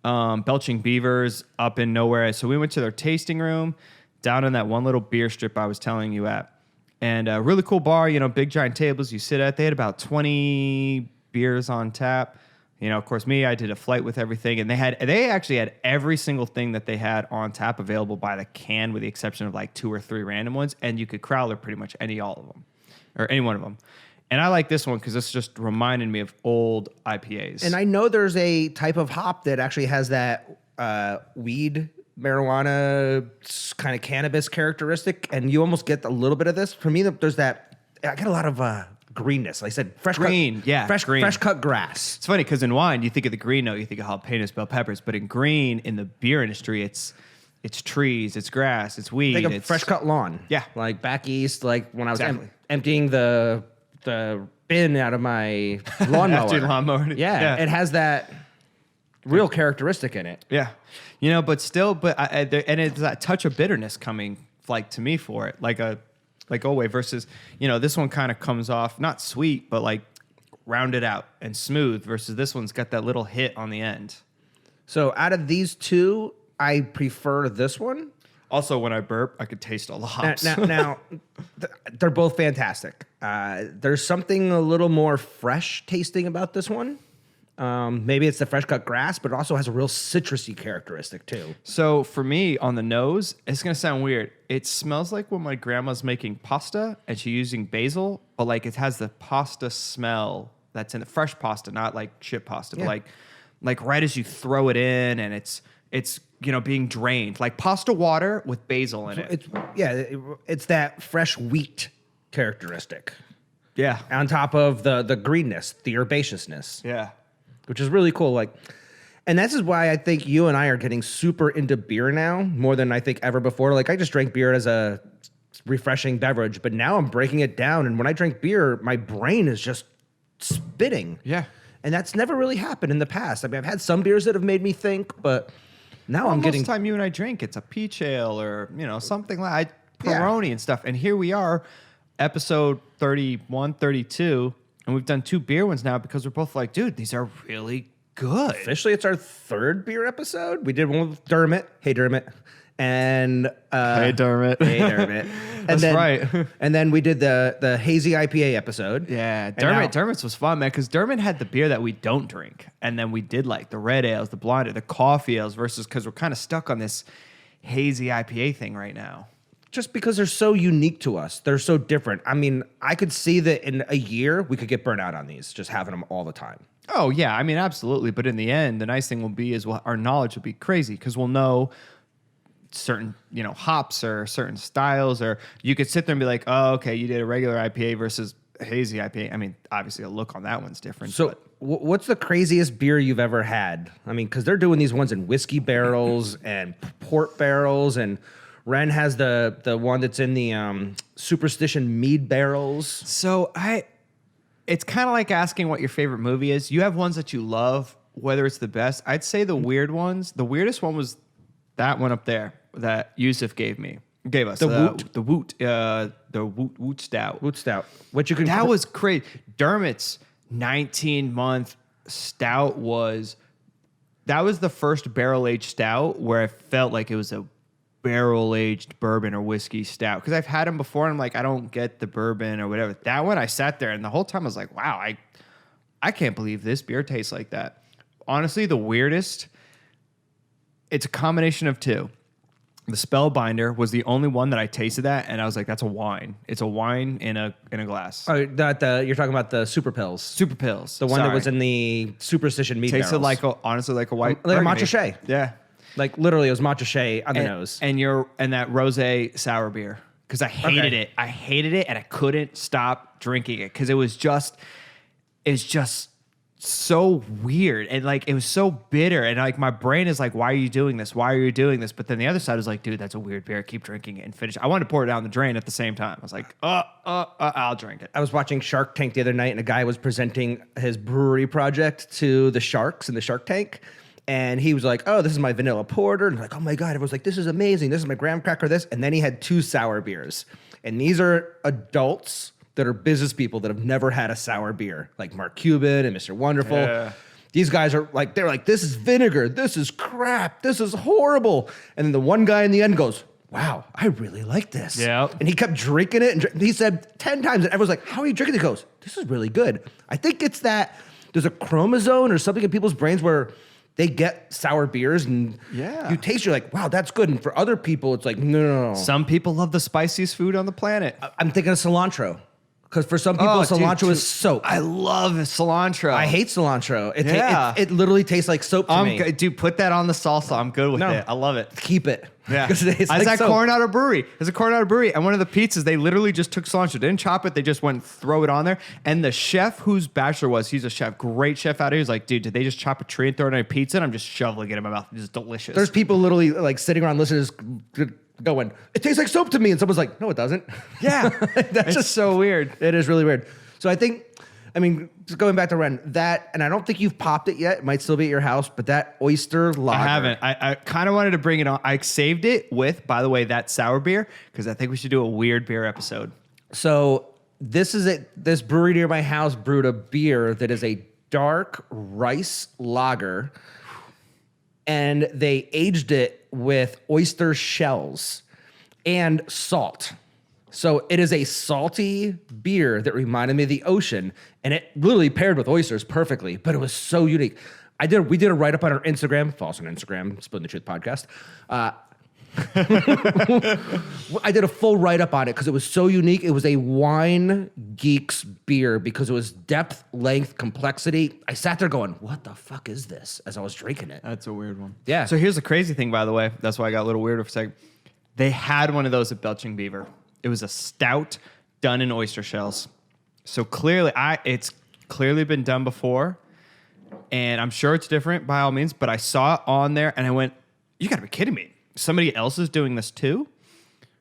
Belching Beavers up in nowhere. So we went to their tasting room down in that one little beer strip I was telling you at. And a really cool bar, big giant tables you sit at. They had about 20 beers on tap. Of course, I did a flight with everything, and they actually had every single thing that they had on tap available by the can, with the exception of like 2 or 3 random ones, and you could crowler pretty much all of them, or any one of them. And I like this one because this just reminded me of old IPAs. And I know there's a type of hop that actually has that weed, marijuana, kind of cannabis characteristic, and you almost get a little bit of this. For me, there's that. I get a lot of greenness. Like I said, fresh green, green. Fresh cut grass. It's funny because in wine you think of the green note, you think of jalapenos, bell peppers, but in green, in the beer industry, it's trees, it's grass, it's weed. Like a fresh cut lawn. Yeah, like back east, like when I was emptying the bin out of my lawnmower. Yeah, it has that real characteristic in it. Yeah, but still, and it's that touch of bitterness coming, like to me for it, like Olway versus, this one kind of comes off not sweet, but like rounded out and smooth versus this one's got that little hit on the end. So out of these two, I prefer this one. Also, when I burp, I could taste all the hops. Now they're both fantastic. There's something a little more fresh tasting about this one. Maybe it's the fresh cut grass, but it also has a real citrusy characteristic too. So for me, on the nose, it's gonna sound weird. It smells like when my grandma's making pasta and she's using basil, but like it has the pasta smell that's in the fresh pasta, not like shit pasta, but like right as you throw it in and it's being drained, like pasta water with basil in it. It's that fresh wheat characteristic. Yeah, on top of the greenness, the herbaceousness. Yeah. Which is really cool. And this is why I think you and I are getting super into beer now, more than I think ever before. Like I just drank beer as a refreshing beverage, but now I'm breaking it down. And when I drink beer, my brain is just spitting. Yeah. And that's never really happened in the past. I mean, I've had some beers that have made me think, but now I'm getting. Most of the time you and I drink, it's a peach ale or, something like Peroni and stuff. And here we are, episode 31, 32. And we've done 2 beer ones now because we're both like, dude, these are really good. Officially, it's our 3rd beer episode. We did one with Dermot. Hey, Dermot. And hey, Dermot. Hey, Dermot. That's right. And then we did the Hazy IPA episode. Yeah, Dermot's was fun, man, because Dermot had the beer that we don't drink. And then we did like the red ales, the blonde, the coffee ales versus because we're kind of stuck on this hazy IPA thing right now. Just because they're so unique to us. They're so different. I mean, I could see that in a year, we could get burnt out on these, just having them all the time. Oh, yeah. I mean, absolutely. But in the end, the nice thing will be is our knowledge will be crazy because we'll know certain, hops or certain styles, or you could sit there and be like, oh, okay, you did a regular IPA versus a hazy IPA. I mean, obviously, the look on that one's different. So what's the craziest beer you've ever had? I mean, because they're doing these ones in whiskey barrels and port barrels, and Ren has the one that's in the Superstition mead barrels. So it's kind of like asking what your favorite movie is. You have ones that you love, whether it's the best. I'd say the weird ones. The weirdest one was that one up there that Yusuf gave us. The Woot Stout. Woot Stout. Which you can. That was crazy. Dermot's 19-month stout was the first barrel-aged stout where I felt like it was a barrel-aged bourbon or whiskey stout, because I've had them before and I'm like, I don't get the bourbon or whatever. That one, I sat there and the whole time I was like, wow, I can't believe this beer tastes like that. Honestly, the weirdest, it's a combination of 2. The Spellbinder was the only one that I tasted that, and I was like, that's a wine. It's a wine in a glass. Oh, you're talking about the Super Pills. Super Pills. The one that was in the Superstition mead Tasted barrels. honestly like a white like a burgundy. Montrachet. Yeah. Like literally, it was matcha shea on the nose. And that rosé sour beer, because I hated it. I hated it, and I couldn't stop drinking it because it's just so weird, and like it was so bitter, and like my brain is like, why are you doing this? Why are you doing this? But then the other side is like, dude, that's a weird beer. Keep drinking it and finish. I wanted to pour it down the drain at the same time. I was like, I'll drink it. I was watching Shark Tank the other night, and a guy was presenting his brewery project to the sharks in the Shark Tank. And he was like, oh, this is my vanilla porter. And like, oh my God. Everyone's like, this is amazing. This is my graham cracker, this. And then he had 2 sour beers. And these are adults that are business people that have never had a sour beer, like Mark Cuban and Mr. Wonderful. Yeah. These guys are like, they're like, this is vinegar. This is crap. This is horrible. And then the one guy in the end goes, wow, I really like this. Yeah. And he kept drinking it. And he said 10 times. And everyone's like, how are you drinking it? He goes, this is really good. I think it's that there's a chromosome or something in people's brains where they get sour beers and you taste, you're like, wow, that's good. And for other people, it's like, no. Some people love the spiciest food on the planet. I'm thinking of cilantro. Because for some people, cilantro is soap. I love cilantro. I hate cilantro. It literally tastes like soap to me. Dude, put that on the salsa. I'm good with it. I love it. Keep it. Yeah. It's I was like at Coronado Brewery. There's a Coronado Brewery, and one of the pizzas, they literally just took cilantro. Didn't chop it. They just went throw it on there. And the chef whose bachelor was, he's a chef, great chef out here. He's like, dude, did they just chop a tree and throw it on a pizza? And I'm just shoveling it in my mouth. It's delicious. There's people literally like sitting around listening to going, it tastes like soap to me. And someone's like, no, it doesn't. Yeah. That's just so weird. It is really weird. So I mean, just going back to Ren, that, and I don't think you've popped it yet. It might still be at your house, but that oyster lager. I haven't. I kind of wanted to bring it on. I saved it with, by the way, that sour beer, because I think we should do a weird beer episode. So this brewery near my house brewed a beer that is a dark rice lager, and they aged it with oyster shells and salt. So it is a salty beer that reminded me of the ocean, and it literally paired with oysters perfectly, but it was so unique. We did a write-up on our Instagram, follow us on Instagram, Spilling the Truth Podcast. I did a full write-up on it because it was so unique. It was a wine geek's beer because it was depth, length, complexity. I sat there going, what the fuck is this? As I was drinking it. That's a weird one. Yeah. So here's the crazy thing, by the way. That's why I got a little weirder for a second. They had one of those at Belching Beaver. It was a stout done in oyster shells. So clearly, it's clearly been done before, and I'm sure it's different by all means, but I saw it on there, and I went, you got to be kidding me. Somebody else is doing this too?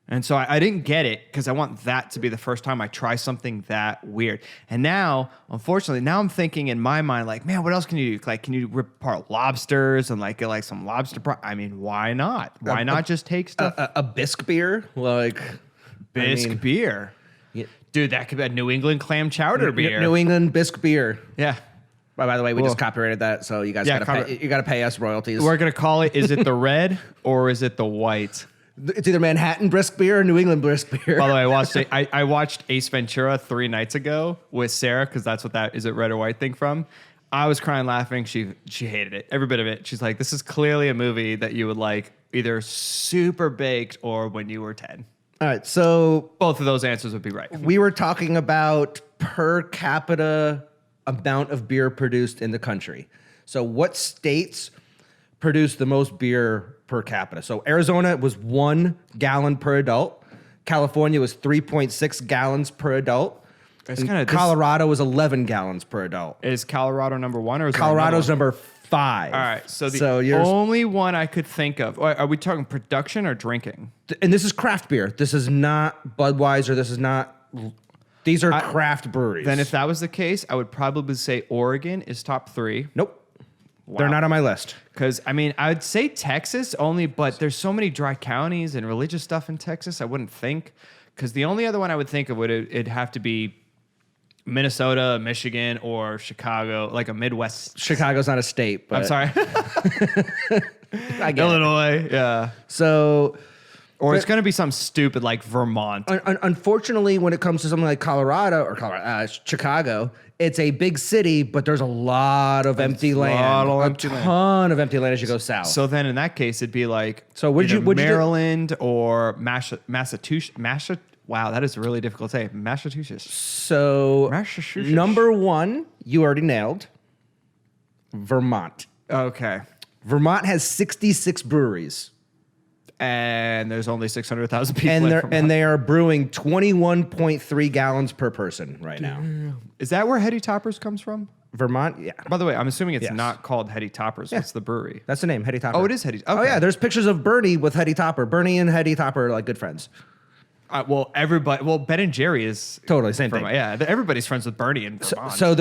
And so I didn't get it because I want that to be the first time I try something that weird. And now, unfortunately, I'm thinking in my mind, like, man, what else can you do? Like, can you rip apart lobsters and like get like some lobster? I mean, why not? Why not just take stuff? A bisque beer? Like... Bisque beer. Yeah. Dude, that could be a New England clam chowder beer. New England bisque beer. Yeah. By the way, we just copyrighted that, so you guys gotta pay us royalties. We're gonna call it, is it the red or is it the white? It's either Manhattan bisque beer or New England bisque beer. By the way, I watched Ace Ventura 3 nights ago with Sarah, because that's what that is it red or white thing from. I was crying laughing. She hated it. Every bit of it. She's like, this is clearly a movie that you would like either super baked or when you were 10. All right, so both of those answers would be right. We were talking about per capita amount of beer produced in the country. So what states produce the most beer per capita? So Arizona was 1 gallon per adult. California was 3.6 gallons per adult. Colorado was 11 gallons per adult. Is Colorado number 1 or is Colorado's number 5? All right, so the only one I could think of. Are we talking production or drinking? And this is craft beer. This is not Budweiser. This is not. These are craft breweries. Then if that was the case, I would probably say Oregon is top 3. Nope. Wow. They're not on my list. Because, I mean, I would say Texas only, but there's so many dry counties and religious stuff in Texas, I wouldn't think. Because the only other one I would think of it'd have to be Minnesota, Michigan, or Chicago, like a Midwest. Chicago's not a state, but... I'm sorry. I get Illinois, yeah. So... Or it's going to be some stupid like Vermont. Unfortunately, when it comes to something like Chicago, it's a big city, but there's a lot of empty land. A ton of empty land as you go south. So then in that case, it'd be like Maryland or Massachusetts. Wow, that is really difficult to say. Massachusetts. So number 1, you already nailed. Vermont. Okay. Vermont has 66 breweries. And there's only 600,000 people And in they're Vermont. and they are brewing 21.3 gallons per person right now. Is that where Heady Toppers comes from? Vermont, yeah. By the way, I'm assuming it's Yes. not called Heady Toppers. What's the brewery? That's the name, Heady Topper. Oh, it is Heady. Oh okay. yeah, there's pictures of Bernie with Heady Topper. Bernie and Heady Topper are like good friends. Well, everybody. Well, Ben and Jerry is Totally same from, thing. Yeah, everybody's friends with Bernie in Vermont. So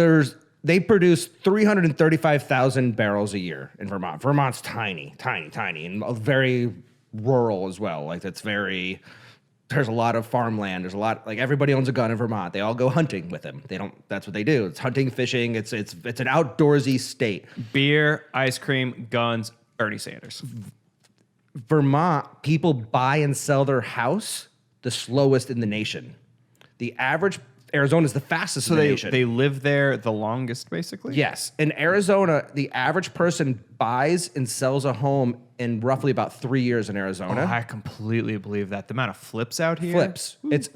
they produce 335,000 barrels a year in Vermont. Vermont's tiny, and very rural as well. Like there's a lot of farmland. There's a lot, like everybody owns a gun in Vermont. They all go hunting with them. That's what they do. It's hunting, fishing. It's an outdoorsy state. Beer, ice cream, guns, Bernie Sanders. Vermont, people buy and sell their house the slowest in the nation. The average, Arizona is the fastest in the nation. They live there the longest, basically? Yes. In Arizona, the average person buys and sells a home in roughly about 3 years in Arizona. Oh, I completely believe that. The amount of flips out here. Flips. It's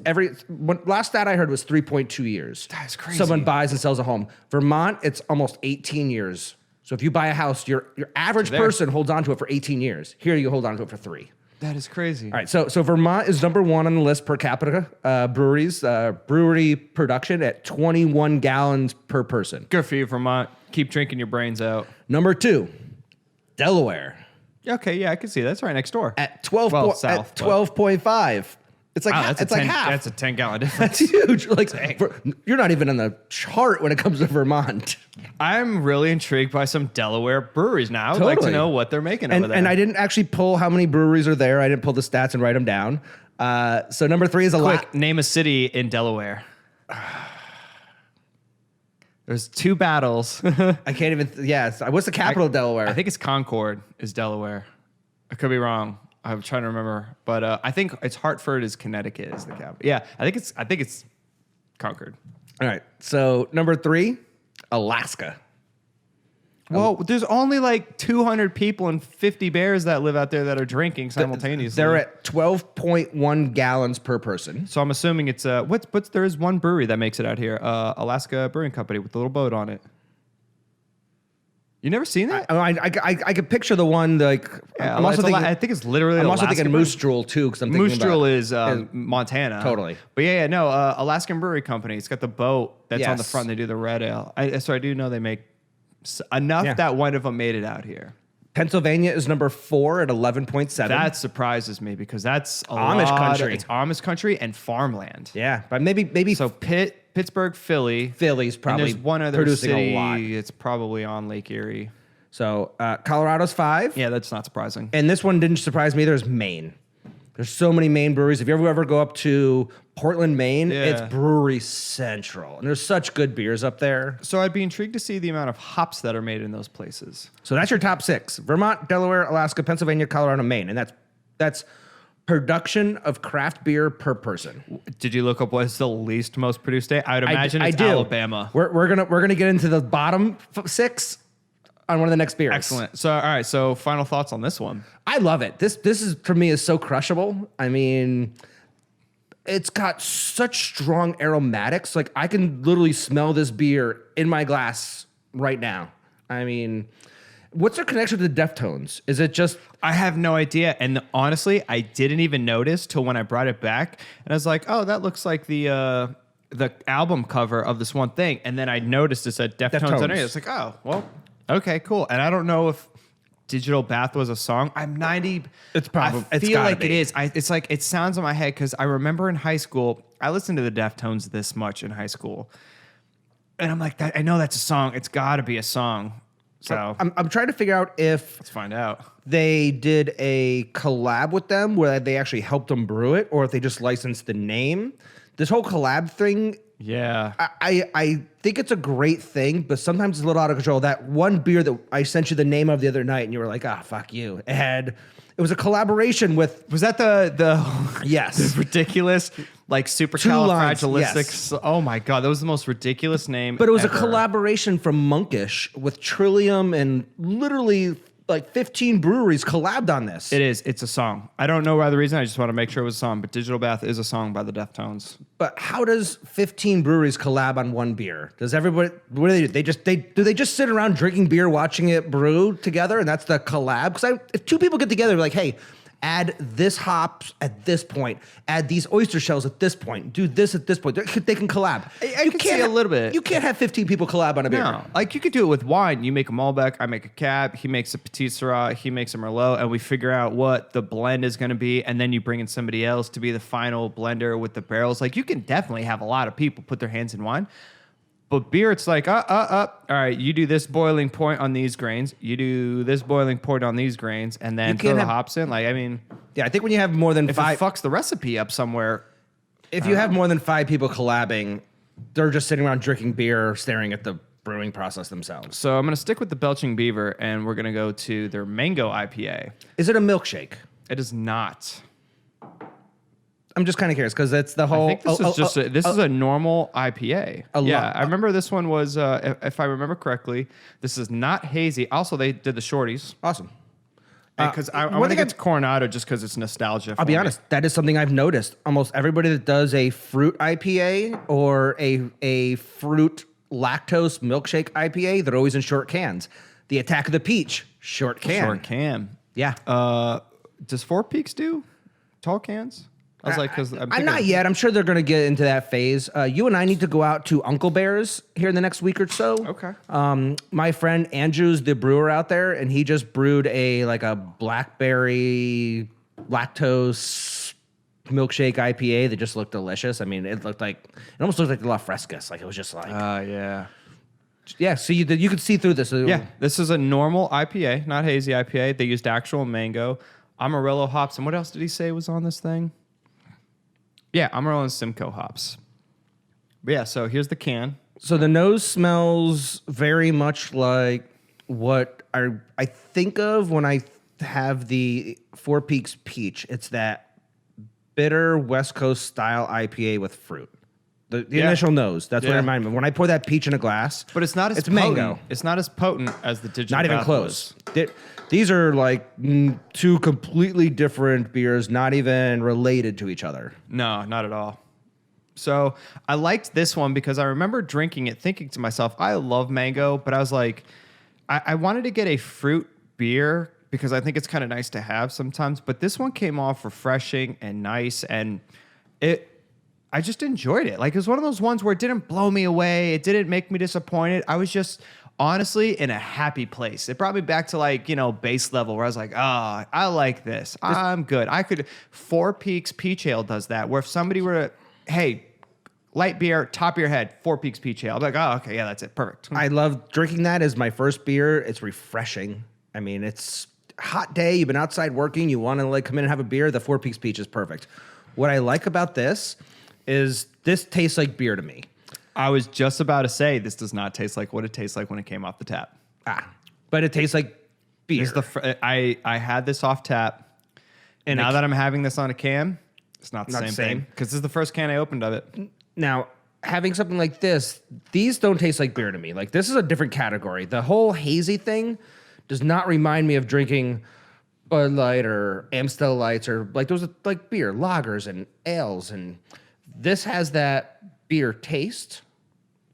last stat I heard was 3.2 years. That's crazy. Someone buys and sells a home. Vermont, it's almost 18 years. So if you buy a house, your average person holds on to it for 18 years. Here you hold on to it for 3. That is crazy. All right, so Vermont is number 1 on the list per capita breweries, brewery production at 21 gallons per person. Good for you, Vermont. Keep drinking your brains out. Number 2, Delaware. Okay, yeah, I can see that. That's right next door. At 12, Well, at south, 12.5. It's like Wow, half. that's It's like half. That's a 10-gallon difference. That's huge. Like you're not even on the chart when it comes to Vermont. I'm really intrigued by some Delaware breweries now. I would like to Totally. know what they're making over there. And I didn't actually pull how many breweries are there. I didn't pull the stats and write them down. So number 3 is a lot. Quick, name a city in Delaware. There's 2 battles. I can't even. Yes. What's the capital of Delaware? I think it's Concord is Delaware. I could be wrong. I'm trying to remember, but I think it's Hartford is Connecticut is the capital. Yeah, I think it's Concord. All right. So number 3, Alaska. Well, there's only like 200 people and 50 bears that live out there that are drinking simultaneously. They're at 12.1 gallons per person. So I'm assuming it's there is one brewery that makes it out here, Alaska Brewing Company with the little boat on it. You never seen that? I could picture the one like. Yeah, I'm also thinking. I think it's literally. I'm also Alaska thinking Brewing. Moose Drool too, because I'm thinking Moose Drool is Montana. Totally. But no, Alaskan Brewery Company. It's got the boat that's on the Yes. front. They do the red ale. So I do know they make enough that one of them made it out here. Pennsylvania is number 4 at 11.7. That surprises me because that's Amish country. It's Amish country and farmland. yeah, but maybe So Pittsburgh, Philly. Philly's probably And there's one other producing city. a lot. It's probably on Lake Erie. So Colorado's 5. Yeah, that's not surprising. And this one didn't surprise me. There's Maine. There's so many Maine breweries. If you ever go up to Portland, Maine, it's brewery central. And there's such good beers up there. So I'd be intrigued to see the amount of hops that are made in those places. So that's your top 6. Vermont, Delaware, Alaska, Pennsylvania, Colorado, Maine. And that's production of craft beer per person. Did you look up what's the least most produced state? I would imagine it's do. Alabama. We're gonna get into the bottom 6 on one of the next beers. Excellent. So all right. So final thoughts on this one. I love it. This is for me is so crushable. I mean, it's got such strong aromatics. Like I can literally smell this beer in my glass right now. I mean, what's their connection to the Deftones? Is it just I have no idea. And honestly, I didn't even notice till when I brought it back. And I was like, oh, that looks like the album cover of this one thing. And then I noticed it said Deftones underneath. It's like, oh, well, okay, cool. And I don't know if Digital Bath was a song. I'm 90. It's probably. I it's feel gotta like be. it is. It's like it sounds in my head because I remember in high school, I listened to the Deftones this much in high school. And I'm like, I know that's a song. It's got to be a song. So I'm trying to figure out if let's find out. they did a collab with them where they actually helped them brew it, or if they just licensed the name. This whole collab thing, Yeah. I think it's a great thing, but sometimes it's a little out of control. That one beer that I sent you the name of the other night, and you were like, "Ah, fuck you." It was a collaboration with. Was that the Yes. the ridiculous like supercalifragilistic? lines, Oh my god, that was the most ridiculous name. But it was ever. a collaboration from Monkish with Trillium and literally like 15 breweries collabed on this. It is. It's a song. I don't know why the reason. I just want to make sure it was a song. But Digital Bath is a song by the Deftones. But how does 15 breweries collab on one beer? Does everybody? What do they do? Do they just sit around drinking beer, watching it brew together, and that's the collab? Because if two people get together, like, hey, add this hops at this point, add these oyster shells at this point, do this at this point. They can collab. I can see a little bit. You can't have 15 people collab on a beer. No, like you could do it with wine. You make a Malbec, I make a Cab, he makes a Petit Syrah, he makes a Merlot, and we figure out what the blend is going to be, and then you bring in somebody else to be the final blender with the barrels. Like you can definitely have a lot of people put their hands in wine. But beer, it's like, all right, you do this boiling point on these grains, you do this boiling point on these grains, and then throw the hops in. Like, I mean, yeah, I think when you have more than if five, it fucks the recipe up somewhere. If you have more than 5 people collabing, they're just sitting around drinking beer, staring at the brewing process themselves. So I'm going to stick with the Belching Beaver, and we're going to go to their Mango IPA. Is it a milkshake? It is not. I'm just kind of curious because it's the whole. I think this is just this is a normal IPA. I remember this one was, if I remember correctly, this is not hazy. Also, they did the shorties. Awesome. Because I want to get to Coronado just because it's nostalgia. I'll be honest, that is something I've noticed. Almost everybody that does a fruit IPA or a fruit lactose milkshake IPA, they're always in short cans. The Attack of the Peach, short can. Short can. Yeah. Does Four Peaks do tall cans? I was like, because I'm not yet. I'm sure they're going to get into that phase. You and I need to go out to Uncle Bear's here in the next week or so. Okay. My friend Andrew's the brewer out there, and he just brewed a blackberry lactose milkshake IPA that just looked delicious. I mean, it almost looked like the La Frescas. Like it was just like, yeah. yeah. So you could see through this. Yeah, this is a normal IPA, not hazy IPA. They used actual mango, Amarillo hops, and what else did he say was on this thing? Yeah, Amarillo and Simcoe hops. But yeah, so here's the can. So the nose smells very much like what I think of when I have the Four Peaks Peach. It's that bitter West Coast style IPA with fruit. The initial nose. That's what it reminds me of. When I pour that peach in a glass. But it's not as it's potent. mango. It's not as potent as the Digital Not even Bath close. was. These are like two completely different beers, not even related to each other. No, not at all. So I liked this one because I remember drinking it, thinking to myself, I love mango, but I was like, I wanted to get a fruit beer because I think it's kind of nice to have sometimes. But this one came off refreshing and nice, and I just enjoyed it. Like it was one of those ones where it didn't blow me away. It didn't make me disappointed. I was just honestly in a happy place. It brought me back to base level where I was like, I like this. I'm good. Four Peaks Peach Ale does that, where if somebody were to, hey, light beer, top of your head, Four Peaks Peach Ale. I'm like, oh, okay, yeah, that's it. Perfect. I love drinking that as my first beer. It's refreshing. I mean, it's a hot day. You've been outside working. You want to come in and have a beer. The Four Peaks Peach is perfect. What I like about this is this tastes like beer to me. I was just about to say this does not taste like what it tastes like when it came off the tap. But it tastes like beer. I had this off tap, and now that I'm having this on a can, it's not the same thing. Because this is the first can I opened of it. Now, having something like this, these don't taste like beer to me. Like this is a different category. The whole hazy thing does not remind me of drinking Bud Light or Amstel Lights or like those like beer, lagers and ales, and this has that beer taste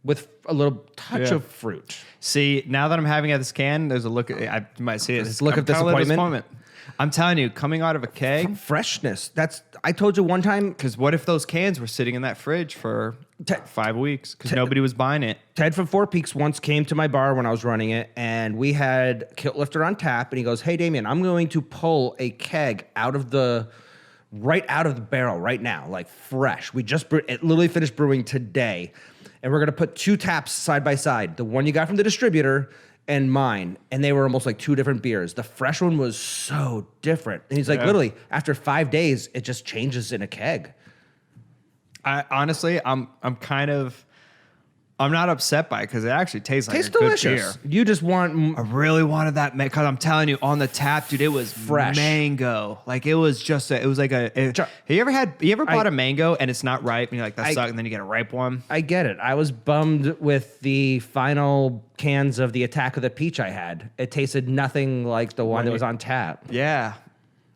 with a little touch of fruit. See, now that I'm having at this can, there's a look. I might see it. This look of disappointment. I'm telling you, coming out of a keg, freshness. I told you one time. Because what if those cans were sitting in that fridge for 5 weeks because nobody was buying it? Ted from Four Peaks once came to my bar when I was running it, and we had Kilt Lifter on tap, and he goes, "Hey, Damien, I'm going to pull a keg right out of the barrel right now, like fresh. We just literally finished brewing today, and we're gonna put 2 taps side by side. The one you got from the distributor and mine, and they were almost like 2 different beers. The fresh one was so different, and he's like, literally after 5 days, it just changes in a keg. Honestly, I'm kind of I'm not upset by it because it actually tastes like Tastes a good delicious. beer. You just want I really wanted that because I'm telling you, on the tap, dude, it was Fresh. mango. Like it was just it was like have you ever bought a mango and it's not ripe and you're like that sucks, and then you get a ripe one? I get it. I was bummed with the final cans of the Attack of the Peach I had. It tasted nothing like the one that was on tap. Yeah.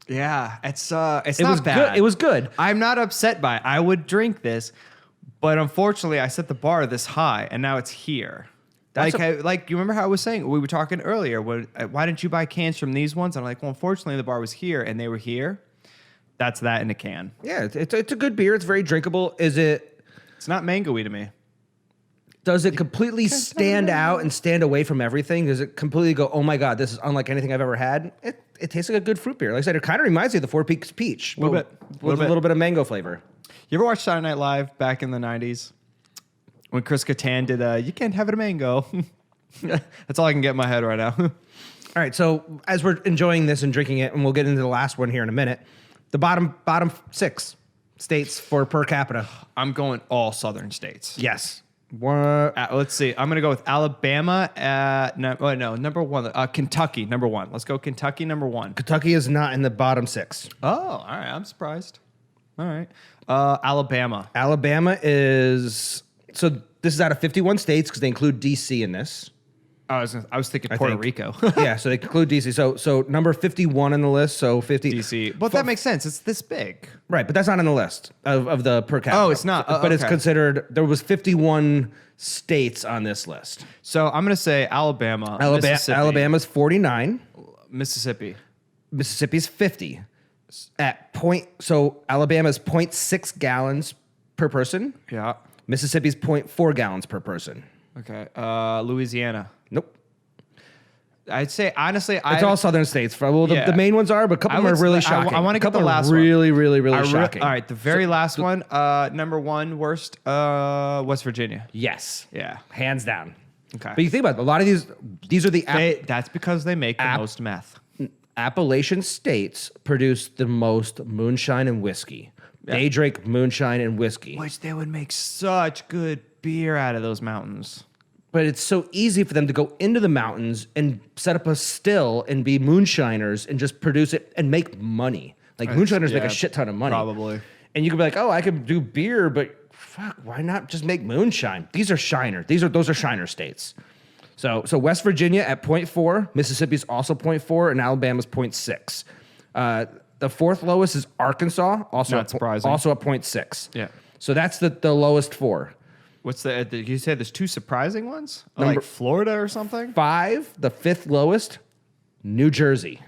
Yeah. It's not was bad. good. It was good. I'm not upset by it. I would drink this, but unfortunately I set the bar this high and now it's here. Like you remember how I was saying, we were talking earlier, why didn't you buy cans from these ones? I'm like, well, unfortunately the bar was here and they were here. That's that in a can. Yeah, it's a good beer. It's very drinkable. It's not mango-y to me. Does it completely stand out and stand away from everything? Does it completely go, oh my God, this is unlike anything I've ever had? It tastes like a good fruit beer. Like I said, it kind of reminds me of the Four Peaks Peach. Little bit. With a little bit of mango flavor. You ever watch Saturday Night Live back in the 90s? When Chris Kattan did, you can't have it a mango. That's all I can get in my head right now. All right, so as we're enjoying this and drinking it, and we'll get into the last one here in a minute, the bottom 6 states for per capita. I'm going all southern states. Yes. What? Let's see. I'm going to go with Alabama. Number 1. Kentucky, number 1. Let's go Kentucky, number 1. Kentucky is not in the bottom 6. Oh, all right. I'm surprised. All right. Alabama. Alabama is... So this is out of 51 states because they include D.C. in this. I was thinking Puerto Rico. Yeah, so they include D.C. So number 51 on the list. So 50 D.C. But that makes sense. It's this big. Right, but that's not on the list of the per capita. Oh, it's not. But it's okay. considered. There was 51 states on this list. So I'm going to say Alabama. Mississippi. Alabama's 49. Mississippi. Mississippi's 50. So Alabama's 0.6 gallons per person. Yeah. Mississippi's 0.4 gallons per person. Okay. Louisiana. Nope. I'd say honestly, it's all southern states. The main ones are, but a couple of them are really shocking. I want to get the last really, one. really, really shocking. All right, the very last one. Number 1 worst. West Virginia. Yes. Yeah. Hands down. Okay. But you think about it, a lot of these are the that's because they make the most meth. Appalachian states produce the most moonshine and whiskey. Yeah. They drink moonshine and whiskey. Which they would make such good beer out of those mountains. But it's so easy for them to go into the mountains and set up a still and be moonshiners and just produce it and make money. Like moonshiners make a shit ton of money. Probably. And you could be like, oh, I could do beer, but fuck, why not just make moonshine? These are shiner. Those are shiner states. So West Virginia at 0.4, Mississippi's also 0.4, and Alabama's 0.6. The fourth lowest is Arkansas, also Not surprising. Also at 0.6. Yeah. So that's the lowest 4. What's you said there's 2 surprising ones? Like Florida or something? 5, the 5th lowest, New Jersey.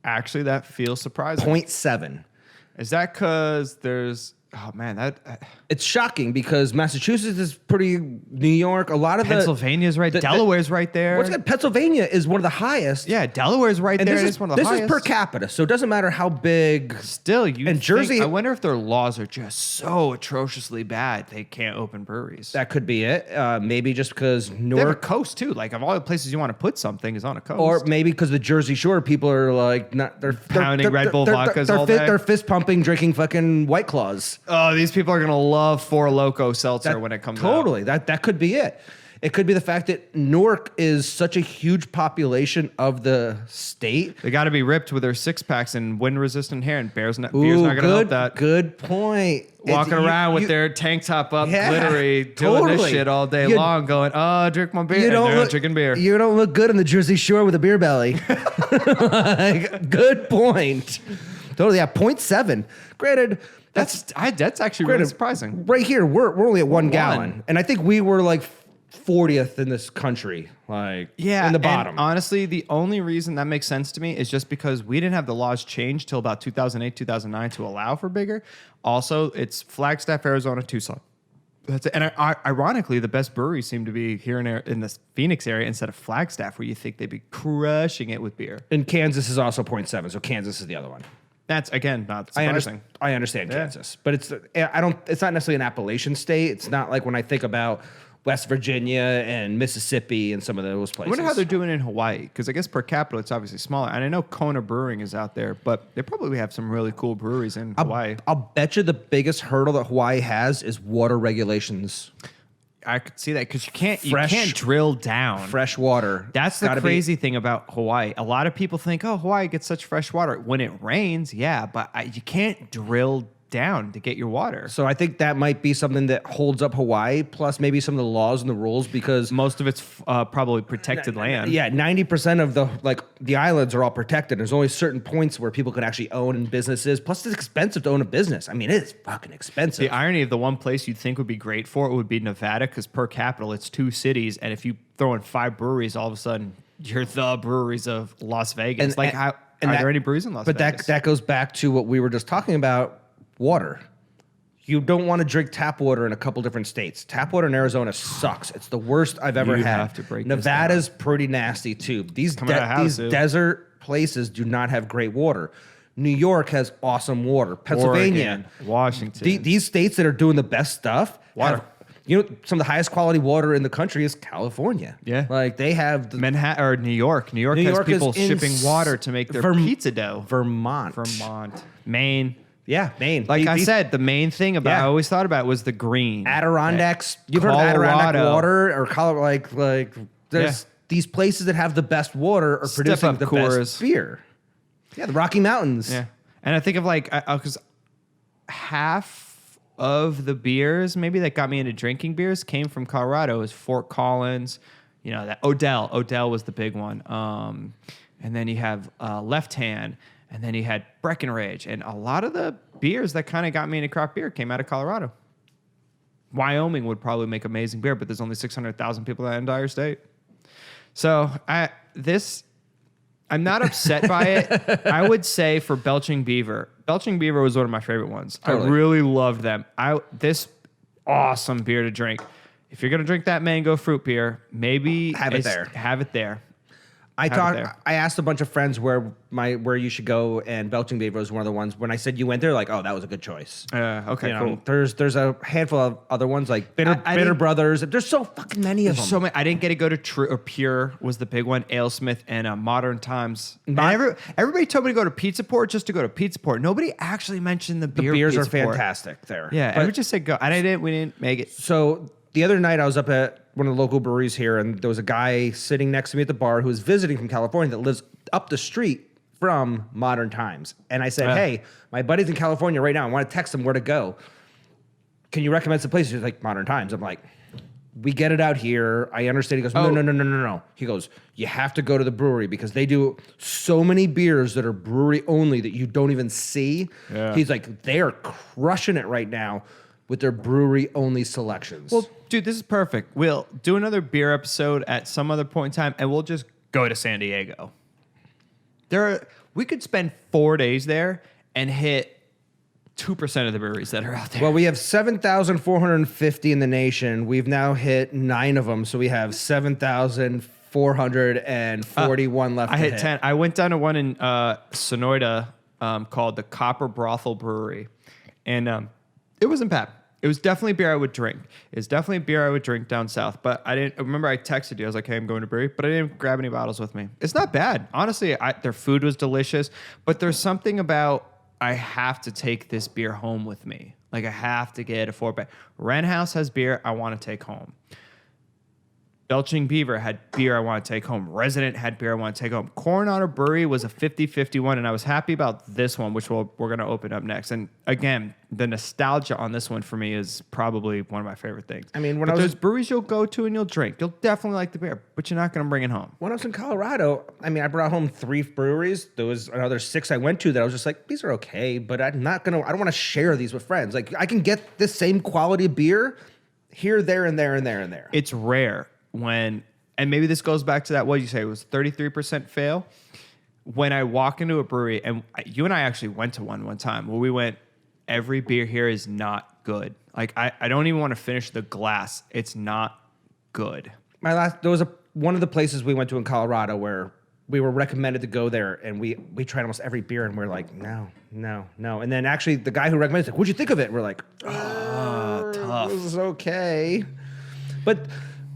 Actually, that feels surprising. 0.7. Is that because there's... Oh, man, it's shocking because Massachusetts is pretty... New York, a lot of Pennsylvania's right. Delaware's right there. What's good? Pennsylvania is one of the highest. Yeah, Delaware's right there. It's one of the highest. This is per capita, so it doesn't matter how big... Still, Jersey... I wonder if their laws are just so atrociously bad they can't open breweries. That could be it. Maybe just because They have a coast, too. Like, of all the places you want to put something is on a coast. Or maybe because the Jersey Shore people are like... They're pounding Red Bull vodkas all day. They're fist-pumping, drinking fucking White Claws. Oh, these people are going to love Four Loko seltzer when it comes out. Totally. That could be it. It could be the fact that Newark is such a huge population of the state. They got to be ripped with their 6-packs and wind-resistant hair, and beer's not going to help that. Good point. Walking around with their tank top up, glittery, doing this shit all day long, going, oh, drink my beer. They're not drinking beer. You don't look good on the Jersey Shore with a beer belly. Good point. Totally, yeah, 0.7. Granted, that's actually really surprising. Right here, we're only at 1 gallon, and I think we were like 40th in this country, in the bottom. And honestly, the only reason that makes sense to me is just because we didn't have the laws changed till about 2008, 2009 to allow for bigger. Also, it's Flagstaff, Arizona, Tucson. That's it. And ironically, the best breweries seem to be here in the Phoenix area instead of Flagstaff, where you think they'd be crushing it with beer. And Kansas is also 0.7, so Kansas is the other one. That's again not surprising. I understand Kansas, but it's not necessarily an Appalachian state. It's not like when I think about West Virginia and Mississippi and some of those places. I wonder how they're doing in Hawaii, because I guess per capita it's obviously smaller. And I know Kona Brewing is out there, but they probably have some really cool breweries in Hawaii. I'll bet you the biggest hurdle that Hawaii has is water regulations. I could see that because you can't Fresh- drill down. Fresh water. That's the Gotta be- crazy thing about Hawaii. A lot of people think, oh, Hawaii gets such fresh water. When it rains, yeah, but you can't drill down to get your water. So I think that might be something that holds up Hawaii, plus maybe some of the laws and the rules, because Most of it's probably protected land. yeah, 90% of the islands are all protected. There's only certain points where people can actually own in businesses. Plus, it's expensive to own a business. I mean, it is fucking expensive. The irony of the one place you'd think would be great for it would be Nevada, because per capita, it's 2 cities. And if you throw in 5 breweries, all of a sudden, you're the breweries of Las Vegas. Are there any breweries in Las Vegas? But that goes back to what we were just talking about, water. You don't want to drink tap water in a couple different states. Tap water in Arizona sucks. It's the worst I've ever You had. have to break this Nevada's pretty nasty too. These Coming out of house, these dude. desert places do not have great water. New York has awesome water. Pennsylvania, Oregon, Washington. these states that are doing the best stuff, Water. some of the highest quality water in the country is California. Yeah. like they have the Manhattan or New York. New York has people shipping water to make their pizza dough. Vermont, Maine. yeah, Maine. Like I These- said, the main thing about Yeah. I always thought about was the green. Adirondacks. You've heard of Adirondack Colorado. water or Colorado? Like there's Yeah. these places that have the best water are Step producing up, the Coors. best beer. Yeah, the Rocky Mountains. Yeah. And I think of because half of the beers maybe that got me into drinking beers came from Colorado. It was Fort Collins, that Odell. Odell was the big one. And then you have Left Hand, and then you had Breckenridge. And a lot of the beers that kind of got me into craft beer came out of Colorado. Wyoming would probably make amazing beer, but there's only 600,000 people in that entire state. So I'm not upset by it. I would say for Belching Beaver was one of my favorite ones. Totally. I really loved them. This awesome beer to drink. If you're gonna drink that mango fruit beer, maybe Have it there. Have it there. I Have it there. asked a bunch of friends where you should go, and Belching Beaver was one of the ones. When I said you went there, like, oh, that was a good choice. Okay, cool. There's a handful of other ones like Bitter didn't- Brothers. There's so fucking many of them. So many. I didn't get to go to True or Pure was the big one. AleSmith and Modern Times. And everybody told me to go to Pizza Port just to go to Pizza Port. Nobody actually mentioned the beer. The beers are Pizza Port. fantastic there. Yeah, But- I would just say go. We didn't make it. So the other night I was up at one of the local breweries here, and there was a guy sitting next to me at the bar who was visiting from California that lives up the street from Modern Times. And I said, hey, my buddy's in California right now. I want to text him where to go. Can you recommend some places? He's like, Modern Times. I'm like, we get it out here. I understand. He goes, no. He goes, you have to go to the brewery because they do so many beers that are brewery only that you don't even see. Yeah. He's like, they are crushing it right now with their brewery only selections. Well, dude, this is perfect. We'll do another beer episode at some other point in time, and we'll just go to San Diego. We could spend 4 days there and hit 2% of the breweries that are out there. Well, we have 7,450 in the nation. We've now hit 9 of them, so we have 7,441 left. I to hit 10. I went down to one in Sonoyta called the Copper Brothel Brewery, and it wasn't bad. It was definitely beer I would drink. It's definitely beer I would drink down south. But I didn't remember. I texted you. I was like, "Hey, I'm going to brewery," but I didn't grab any bottles with me. It's not bad, honestly. Their food was delicious, but there's something about I have to take this beer home with me. Like I have to get a 4-pack. Wren House has beer I want to take home. Belching Beaver had beer I want to take home. Resident had beer I want to take home. Coronado Brewery was a 50-50 one, and I was happy about this one, which we're going to open up next. And again, the nostalgia on this one for me is probably one of my favorite things. I mean, there's breweries you'll go to and you'll drink. You'll definitely like the beer, but you're not going to bring it home. When I was in Colorado, I mean, I brought home 3 breweries. There was another 6 I went to that I was just like, these are okay, but I don't want to share these with friends. Like, I can get this same quality beer here, there, and there, and there, and there. It's rare. And maybe this goes back to that, what did you say? It was 33% fail. When I walk into a brewery, and you and I actually went to one time where we went, every beer here is not good. Like, I don't even want to finish the glass. It's not good. There was one of the places we went to in Colorado where we were recommended to go there, and we tried almost every beer, and we're like, no. And then actually the guy who recommended it, like, what'd you think of it? And we're like, tough. This is okay. But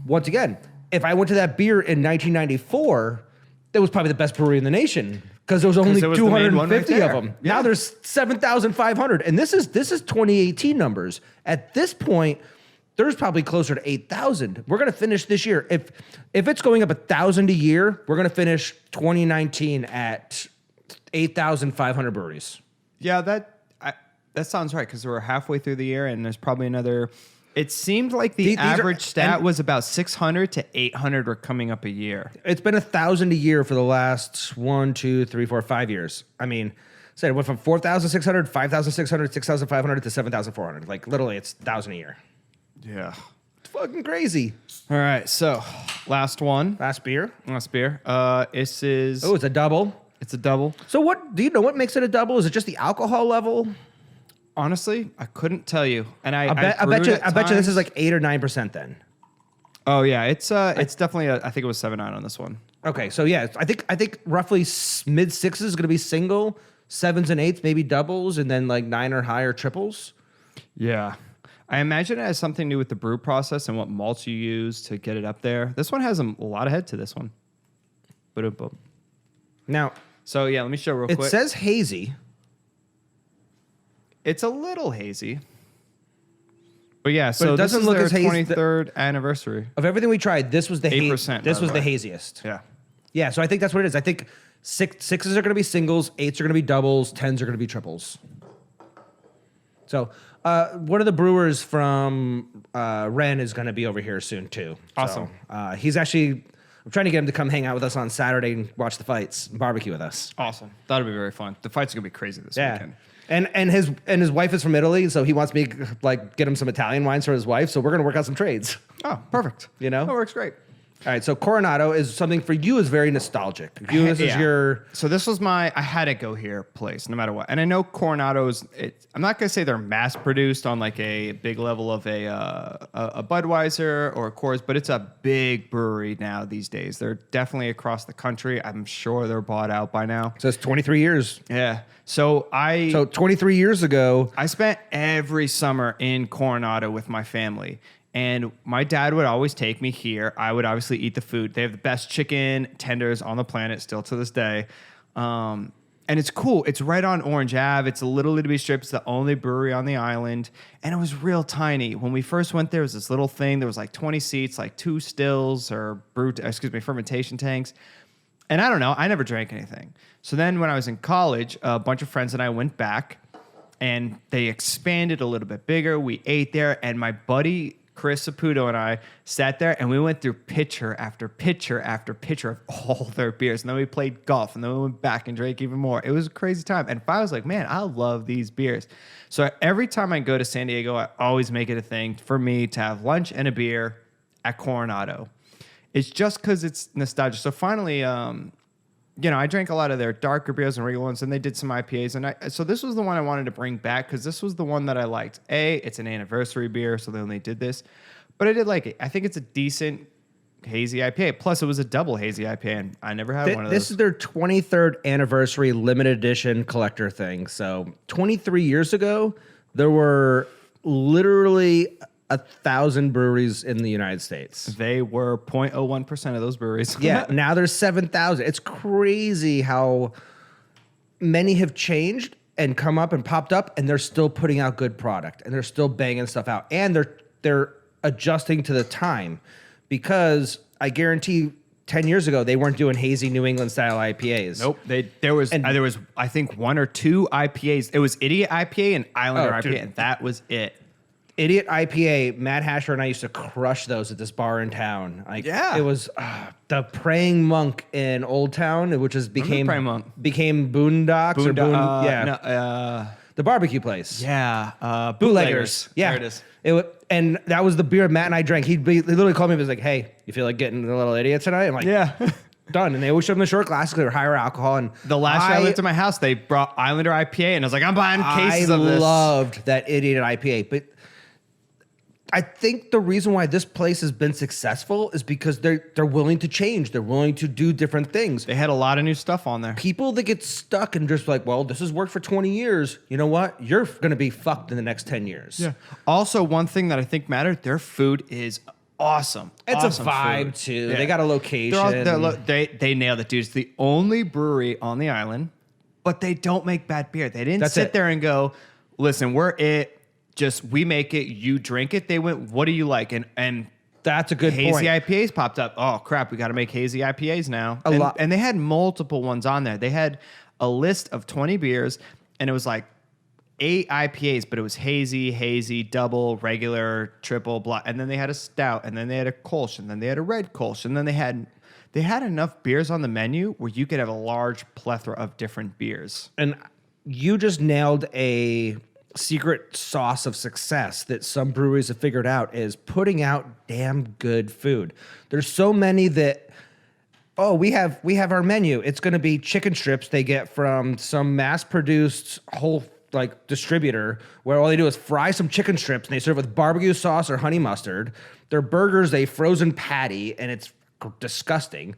once again, if I went to that beer in 1994, that was probably the best brewery in the nation because there was only it was the main one right 250 of there. them. Yeah. Now there's 7,500, and this is 2018 numbers. At this point, there's probably closer to 8,000. We're going to finish this year. If it's going up 1,000 a year, we're going to finish 2019 at 8,500 breweries. Yeah, that sounds right because we're halfway through the year and there's probably another. It seemed like the average stat was about 600 to 800 were coming up a year. It's been 1,000 a year for the last 1, 2, 3, 4, 5 years. I mean, said it went from 4,600, 5,600, 6,500 to 7,400. Like literally, it's 1,000 a year. Yeah, It's fucking crazy. All right, so last beer. This is Oh, it's a double. It's a double. So what do you know? What makes it a double? Is it just the alcohol level? Honestly, I couldn't tell you. And I bet you this is like 8 or 9% then. Oh yeah, it's definitely I think it was 7.9 on this one. Okay, so yeah, I think roughly mid sixes is going to be single, 7s and 8s maybe doubles, and then like 9 or higher triples. Yeah. I imagine it has something to do with the brew process and what malts you use to get it up there. This one has a lot of head to this one. Boom. Now, so yeah, let me show real quick. It says hazy. It's a little hazy. But yeah, so it doesn't this is look their as hazy. 23rd anniversary. Of everything we tried, this was the 8%. This was the haziest. Yeah. Yeah, so I think that's what it is. I think sixes are going to be singles, 8s are going to be doubles, 10s are going to be triples. So, one of the brewers from Ren is going to be over here soon too. Awesome. So, he's actually. I'm trying to get him to come hang out with us on Saturday and watch the fights, and barbecue with us. Awesome. That'll be very fun. The fights are gonna be crazy this weekend. And his wife is from Italy, so he wants me to like get him some Italian wines for his wife. So we're gonna work out some trades. Oh, perfect. You know, that works great. All right, so Coronado is something for you is very nostalgic. This is your. So this was I had to go here place no matter what. And I know Coronado's. I'm not gonna say they're mass produced on like a big level of a Budweiser or a Coors, but it's a big brewery now these days. They're definitely across the country. I'm sure they're bought out by now. So it's 23 years. Yeah. So 23 years ago, I spent every summer in Coronado with my family. And my dad would always take me here. I would obviously eat the food. They have the best chicken tenders on the planet still to this day. And it's cool. It's right on Orange Ave. It's a little itty bitty strip. It's the only brewery on the island. And it was real tiny. When we first went there, it was this little thing. There was like 20 seats, like 2 stills or fermentation tanks. And I don't know. I never drank anything. So then when I was in college, a bunch of friends and I went back. And they expanded a little bit bigger. We ate there. And my buddy Chris Saputo and I sat there and we went through pitcher after pitcher after pitcher of all their beers. And then we played golf and then we went back and drank even more. It was a crazy time. And I was like, man, I love these beers. So every time I go to San Diego, I always make it a thing for me to have lunch and a beer at Coronado. It's just because it's nostalgia. So finally, I drank a lot of their darker beers and regular ones, and they did some IPAs. And so this was the one I wanted to bring back because this was the one that I liked. It's an anniversary beer, so they only did this. But I did like it. I think it's a decent hazy IPA. Plus, it was a double hazy IPA, and I never had one of those. This is their 23rd anniversary limited edition collector thing. So 23 years ago, there were literally 1,000 breweries in the United States. They were 0.01% of those breweries. Yeah, now there's 7,000. It's crazy how many have changed and come up and popped up, and they're still putting out good product, and they're still banging stuff out, and they're adjusting to the time, because I guarantee 10 years ago they weren't doing hazy New England style IPAs. Nope. There was I think 1 or 2 IPAs. It was Idiot IPA and Islander IPA, and that was it. Idiot IPA, Matt Hasher and I used to crush those at this bar in town. It was the Praying Monk in Old Town, which became Boondocks the barbecue place. Yeah, Bootleggers. Yeah, there it is. And that was the beer Matt and I drank. He literally called me and was like, "Hey, you feel like getting a little idiot tonight?" I'm like, "Yeah." Done. And they always showed them the short glasses. They were higher alcohol. And the last year I lived at my house, they brought Islander IPA, and I was like, I'm buying cases of this. I loved that Idiot IPA, but I think the reason why this place has been successful is because they're willing to change. They're willing to do different things. They had a lot of new stuff on there. People that get stuck and just like, well, this has worked for 20 years. You know what? You're going to be fucked in the next 10 years. Yeah. Also, one thing that I think mattered, their food is awesome. It's awesome a vibe food. too. Yeah. They got a location. They nailed it, dude. It's the only brewery on the island, but they don't make bad beer. They didn't sit there and go, listen, we're it. just we make it, you drink it. They went, what do you like? And That's a good Hazy point. IPAs popped up. Oh crap, we got to make Hazy IPAs now. A lot. And they had multiple ones on there. They had a list of 20 beers, and it was like 8 IPAs, but it was hazy, double, regular, triple, blah. And then they had a stout, and then they had a Kolsch, and then they had a red Kolsch, and then they had enough beers on the menu where you could have a large plethora of different beers. And you just nailed a secret sauce of success that some breweries have figured out is putting out damn good food. There's so many that, oh, we have our menu. It's going to be chicken strips they get from some mass-produced whole like distributor where all they do is fry some chicken strips and they serve with barbecue sauce or honey mustard. Their burgers, a frozen patty, and it's disgusting.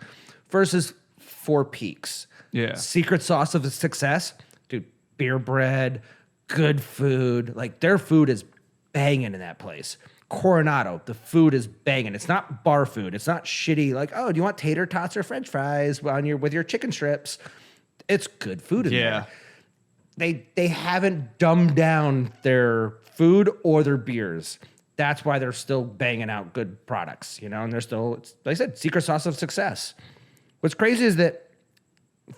Versus Four Peaks. Yeah. Secret sauce of success, dude, beer bread, good food. Like their food is banging in that place. Coronado, the food is banging. It's not bar food. It's not shitty. Like, oh, do you want tater tots or French fries with your chicken strips? It's good food in there. They haven't dumbed down their food or their beers. That's why they're still banging out good products, you know. And they're still, like I said, secret sauce of success. What's crazy is that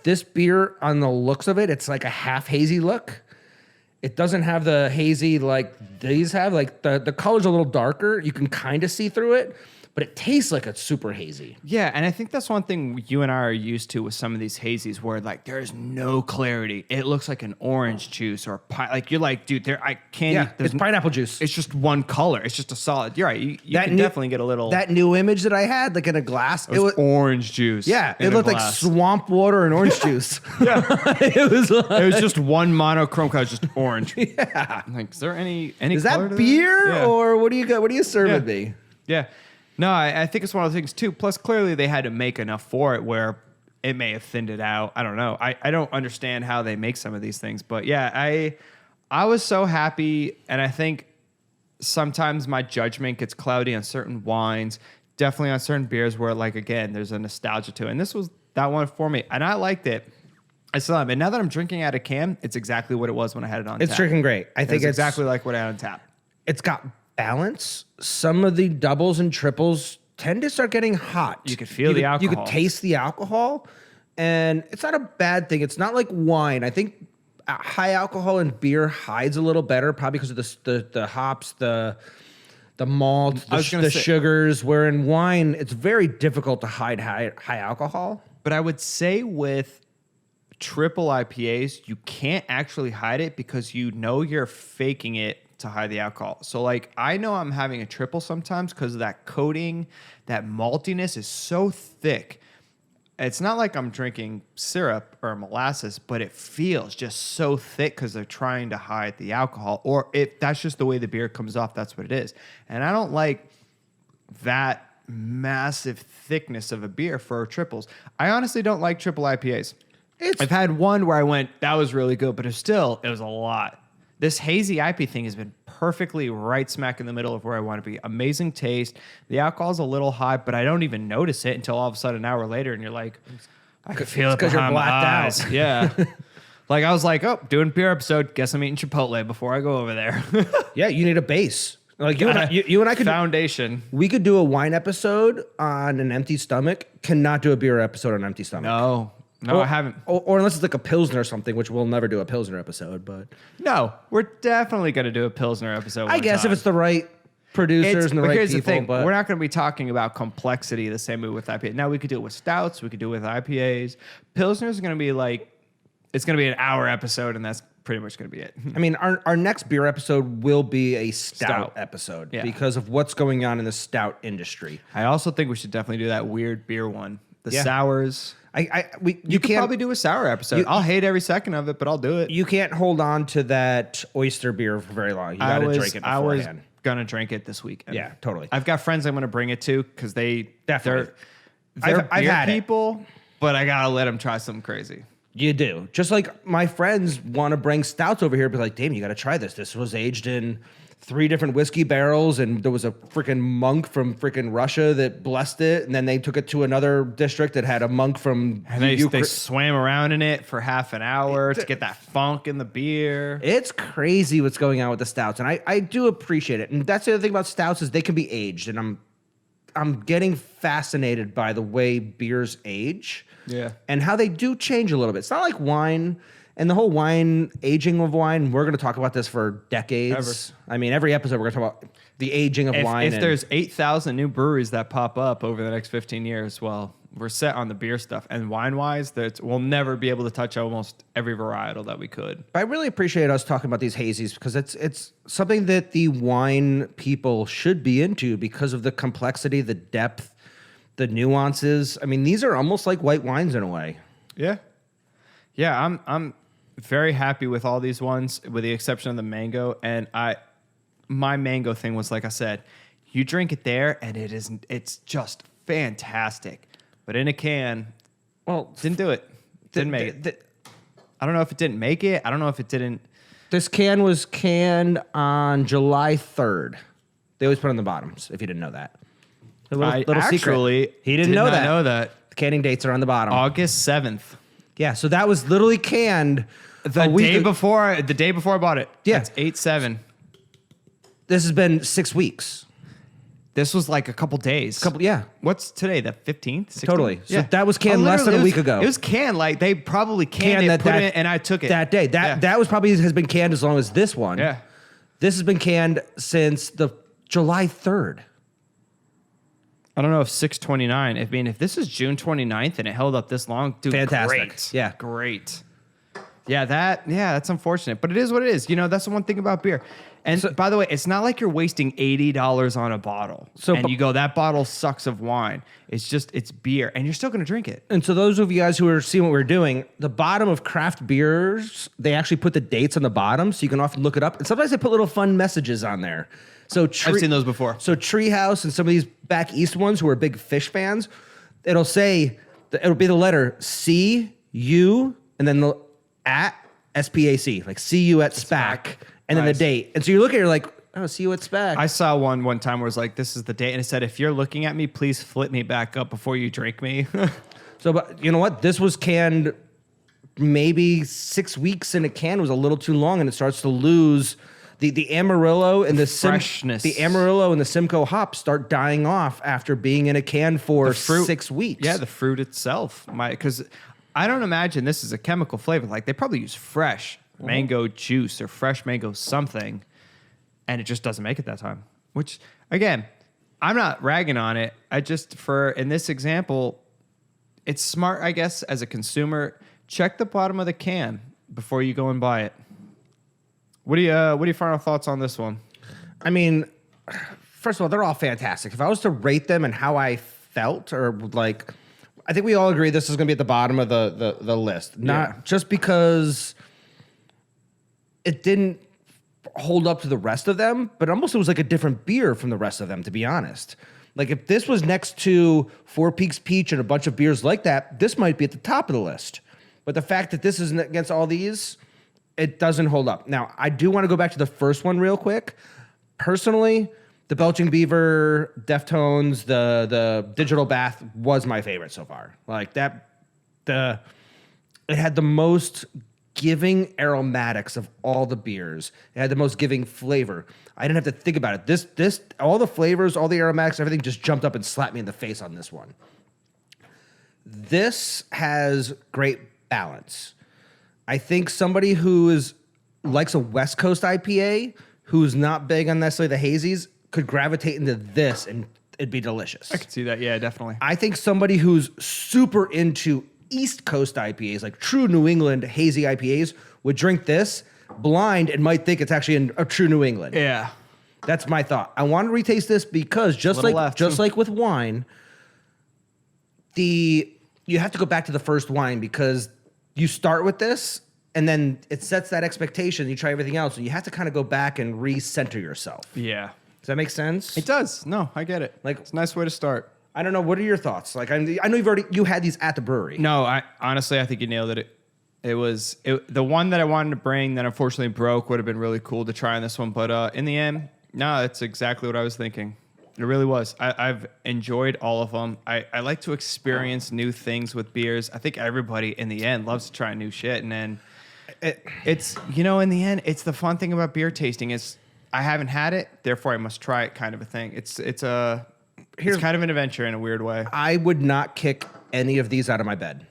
this beer, on the looks of it, it's like a half hazy look. It doesn't have the hazy like these have. Like the color's a little darker. You can kind of see through it, but it tastes like it's super hazy. Yeah, and I think that's one thing you and I are used to with some of these hazies, where like there's no clarity. It looks like an orange juice or like you're like, dude, I can't. Yeah, it's pineapple juice. It's just one color. It's just a solid. You're right. You can definitely get a little. That new image that I had, like in a glass, it was orange juice. Yeah, it looked like swamp water and orange juice. Yeah, it was just one monochrome color, just orange. Yeah. Like, is there any? Is color that beer Yeah. or what do you got? What do you serving me? Yeah. No, I think it's one of the things too. Plus, clearly they had to make enough for it where it may have thinned it out. I don't know. I don't understand how they make some of these things, but yeah, I was so happy, and I think sometimes my judgment gets cloudy on certain wines, definitely on certain beers where, like, again, there's a nostalgia to it, and this was that one for me, and I liked it. I still am, and now that I'm drinking out of can, it's exactly what it was when I had it on tap. It's drinking great. I think it's exactly like what I had on tap. It's got balance. Some of the doubles and triples tend to start getting hot. You could feel the alcohol. You could taste the alcohol, and it's not a bad thing. It's not like wine. I think high alcohol in beer hides a little better, probably because of the hops, the malt, the sugars. Where in wine, it's very difficult to hide high alcohol. But I would say with triple IPAs, you can't actually hide it because you know you're faking it to hide the alcohol. So like I know I'm having a triple sometimes because of that coating, that maltiness is so thick. It's not like I'm drinking syrup or molasses, but it feels just so thick because they're trying to hide the alcohol, or if that's just the way the beer comes off, that's what it is. And I don't like that massive thickness of a beer for triples. I honestly don't like triple IPAs. I've had one where I went, that was really good, but it was a lot. This hazy IPA thing has been perfectly right smack in the middle of where I want to be. Amazing taste. The alcohol's a little high, but I don't even notice it until all of a sudden an hour later, and you're like, I can feel it because you're behind my blacked eyes. out. Yeah. Like I was like, oh, doing beer episode. Guess I'm eating Chipotle before I go over there. Yeah, you need a base. Like you and I could foundation. We could do a wine episode on an empty stomach. Cannot do a beer episode on an empty stomach. No, I haven't. Or unless it's like a Pilsner or something, which we'll never do a Pilsner episode. But no, we're definitely going to do a Pilsner episode. I guess if it's the right producers and the right here's people. The thing, but we're not going to be talking about complexity the same way with IPA. Now we could do it with stouts. We could do it with IPAs. Pilsner is going to be like, it's going to be an hour episode, and that's pretty much going to be it. I mean, our next beer episode will be a stout episode because of what's going on in the stout industry. I also think we should definitely do that weird beer one. The sours. You could probably do a sour episode. I'll hate every second of it, but I'll do it. You can't hold on to that oyster beer for very long. You got to drink it beforehand. I was gonna drink it this weekend. Yeah, totally. I've got friends I'm gonna bring it to because they're I've beer had people, but I gotta let them try something crazy. You do. Just like my friends want to bring stouts over here, be like, Damien, you got to try this. This was aged in 3 different whiskey barrels, and there was a freaking monk from freaking Russia that blessed it, and then they took it to another district that had a monk from And they swam around in it for half an hour to get that funk in the beer. It's crazy what's going on with the stouts, and I do appreciate it. And that's the other thing about stouts is they can be aged, and I'm getting fascinated by the way beers age. Yeah. And how they do change a little bit. It's not like wine and the whole wine, aging of wine. We're going to talk about this for decades. I mean, every episode we're going to talk about the aging of wine. If there's 8,000 new breweries that pop up over the next 15 years, well, we're set on the beer stuff. And wine-wise, we'll never be able to touch almost every varietal that we could. I really appreciate us talking about these hazies because it's something that the wine people should be into because of the complexity, the depth, the nuances. I mean, these are almost like white wines in a way. Yeah. Yeah, I'm very happy with all these ones, with the exception of the mango. And my mango thing was, like I said, you drink it there and it's just fantastic. But in a can, well, didn't do it. Didn't make it. I don't know if it didn't make it. I don't know if it didn't. This can was canned on July 3rd. They always put on the bottoms, if you didn't know that. A little secret. He didn't know that. The canning dates are on the bottom. August 7th. Yeah, so that was literally canned the day before I bought it. Yeah. It's 8/7. This has been 6 weeks. This was like a couple days. Yeah. What's today? The 15th? 16th? Totally. Yeah. So that was canned less than a week ago. It was canned. Like they probably canned it, put it in, and I took it. That day. That was probably has been canned as long as this one. Yeah. This has been canned since the July 3rd. I don't know if 6/29. I mean, if this is June 29th and it held up this long, dude, fantastic. Great. Yeah. Great. Yeah, that's unfortunate. But it is what it is. You know, that's the one thing about beer. And so, by the way, it's not like you're wasting $80 on a bottle. And you go, that bottle sucks of wine. It's beer. And you're still going to drink it. And so those of you guys who are seeing what we're doing, the bottom of craft beers, they actually put the dates on the bottom so you can often look it up. And sometimes they put little fun messages on there. So I've seen those before. So Treehouse and some of these back east ones who are big fish fans, it'll be the letter C, U, and then the at SPAC, like see you at SPAC, and then the date. And so you look at it, you're like, oh, see you at SPAC. I saw one time where it was like, this is the date. And it said, if you're looking at me, please flip me back up before you drink me. So, but you know what? This was canned maybe 6 weeks in a can. It was a little too long, and it starts to lose the Amarillo and the freshness. The Amarillo and the Simcoe hops start dying off after being in a can for 6 weeks. Yeah, the fruit itself. Because I don't imagine this is a chemical flavor. Like they probably use fresh mango juice or fresh mango something, and it just doesn't make it that time. Which, again, I'm not ragging on it. In this example, it's smart, I guess, as a consumer. Check the bottom of the can before you go and buy it. What are your final thoughts on this one? I mean, first of all, they're all fantastic. If I was to rate them and how I felt, or like, I think we all agree this is going to be at the bottom of the list. Not just because it didn't hold up to the rest of them, but almost it was like a different beer from the rest of them, to be honest. Like if this was next to Four Peaks Peach and a bunch of beers like that, this might be at the top of the list. But the fact that this isn't against all these, it doesn't hold up. Now, I do want to go back to the first one real quick. Personally, the Belching Beaver, Deftones, the Digital Bath was my favorite so far. Like that, it had the most giving aromatics of all the beers. It had the most giving flavor. I didn't have to think about it. This, all the flavors, all the aromatics, everything just jumped up and slapped me in the face on this one. This has great balance. I think somebody who likes a West Coast IPA, who's not big on necessarily the hazies, could gravitate into this and it'd be delicious. I could see that. Yeah, definitely. I think somebody who's super into East Coast IPAs, like true New England hazy IPAs, would drink this blind and might think it's actually a true New England. Yeah. That's my thought. I want to retaste this because just like with wine, you have to go back to the first wine because you start with this and then it sets that expectation. You try everything else, and you have to kind of go back and recenter yourself. Yeah. Does that make sense? It does. No, I get it. Like, it's a nice way to start. I don't know. What are your thoughts? Like, I know you had these at the brewery. No, honestly, I think you nailed it. The one that I wanted to bring that unfortunately broke would have been really cool to try on this one. But in the end, no, it's exactly what I was thinking. It really was. I've enjoyed all of them. I like to experience new things with beers. I think everybody in the end loves to try new shit. And then it's, in the end, it's the fun thing about beer tasting is I haven't had it, therefore I must try it kind of a thing. It's kind of an adventure in a weird way. I would not kick any of these out of my bed.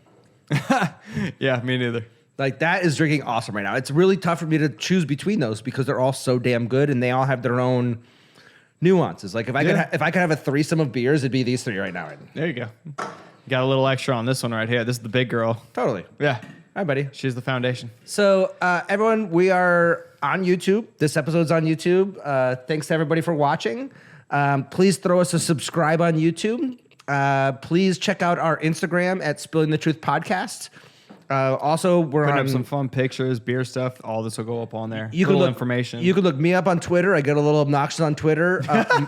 Yeah, me neither. Like that is drinking awesome right now. It's really tough for me to choose between those because they're all so damn good and they all have their own nuances. Like if I could have a threesome of beers, it'd be these three right now. There you go. Got a little extra on this one right here. This is the big girl. Totally. Yeah. Hi, buddy. She's the foundation. So everyone, we are on YouTube. This episode's on YouTube. Thanks to everybody for watching. Please throw us a subscribe on YouTube. Please check out our Instagram at Spilling the Truth Podcast. Also, we're putting on up some fun pictures, beer stuff. All this will go up on there. You can look information. You can look me up on Twitter. I get a little obnoxious on Twitter.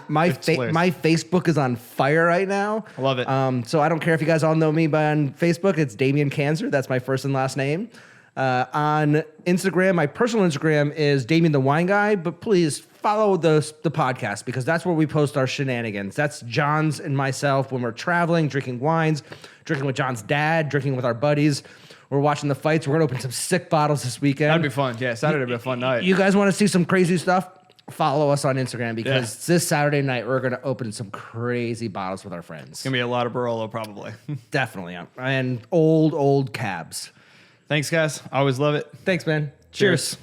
My Facebook is on fire right now. I love it. So I don't care if you guys all know me on Facebook. It's Damien Cancer. That's my first and last name. On Instagram, my personal Instagram is Damien the Wine Guy. But please follow the podcast because that's where we post our shenanigans. That's John's and myself when we're traveling, drinking wines, drinking with John's dad, drinking with our buddies. We're watching the fights. We're going to open some sick bottles this weekend. That'd be fun. Yeah, Saturday would be a fun night. You guys want to see some crazy stuff? Follow us on Instagram because this Saturday night, we're going to open some crazy bottles with our friends. It's going to be a lot of Barolo, probably. Definitely. And old cabs. Thanks, guys. I always love it. Thanks, man. Cheers.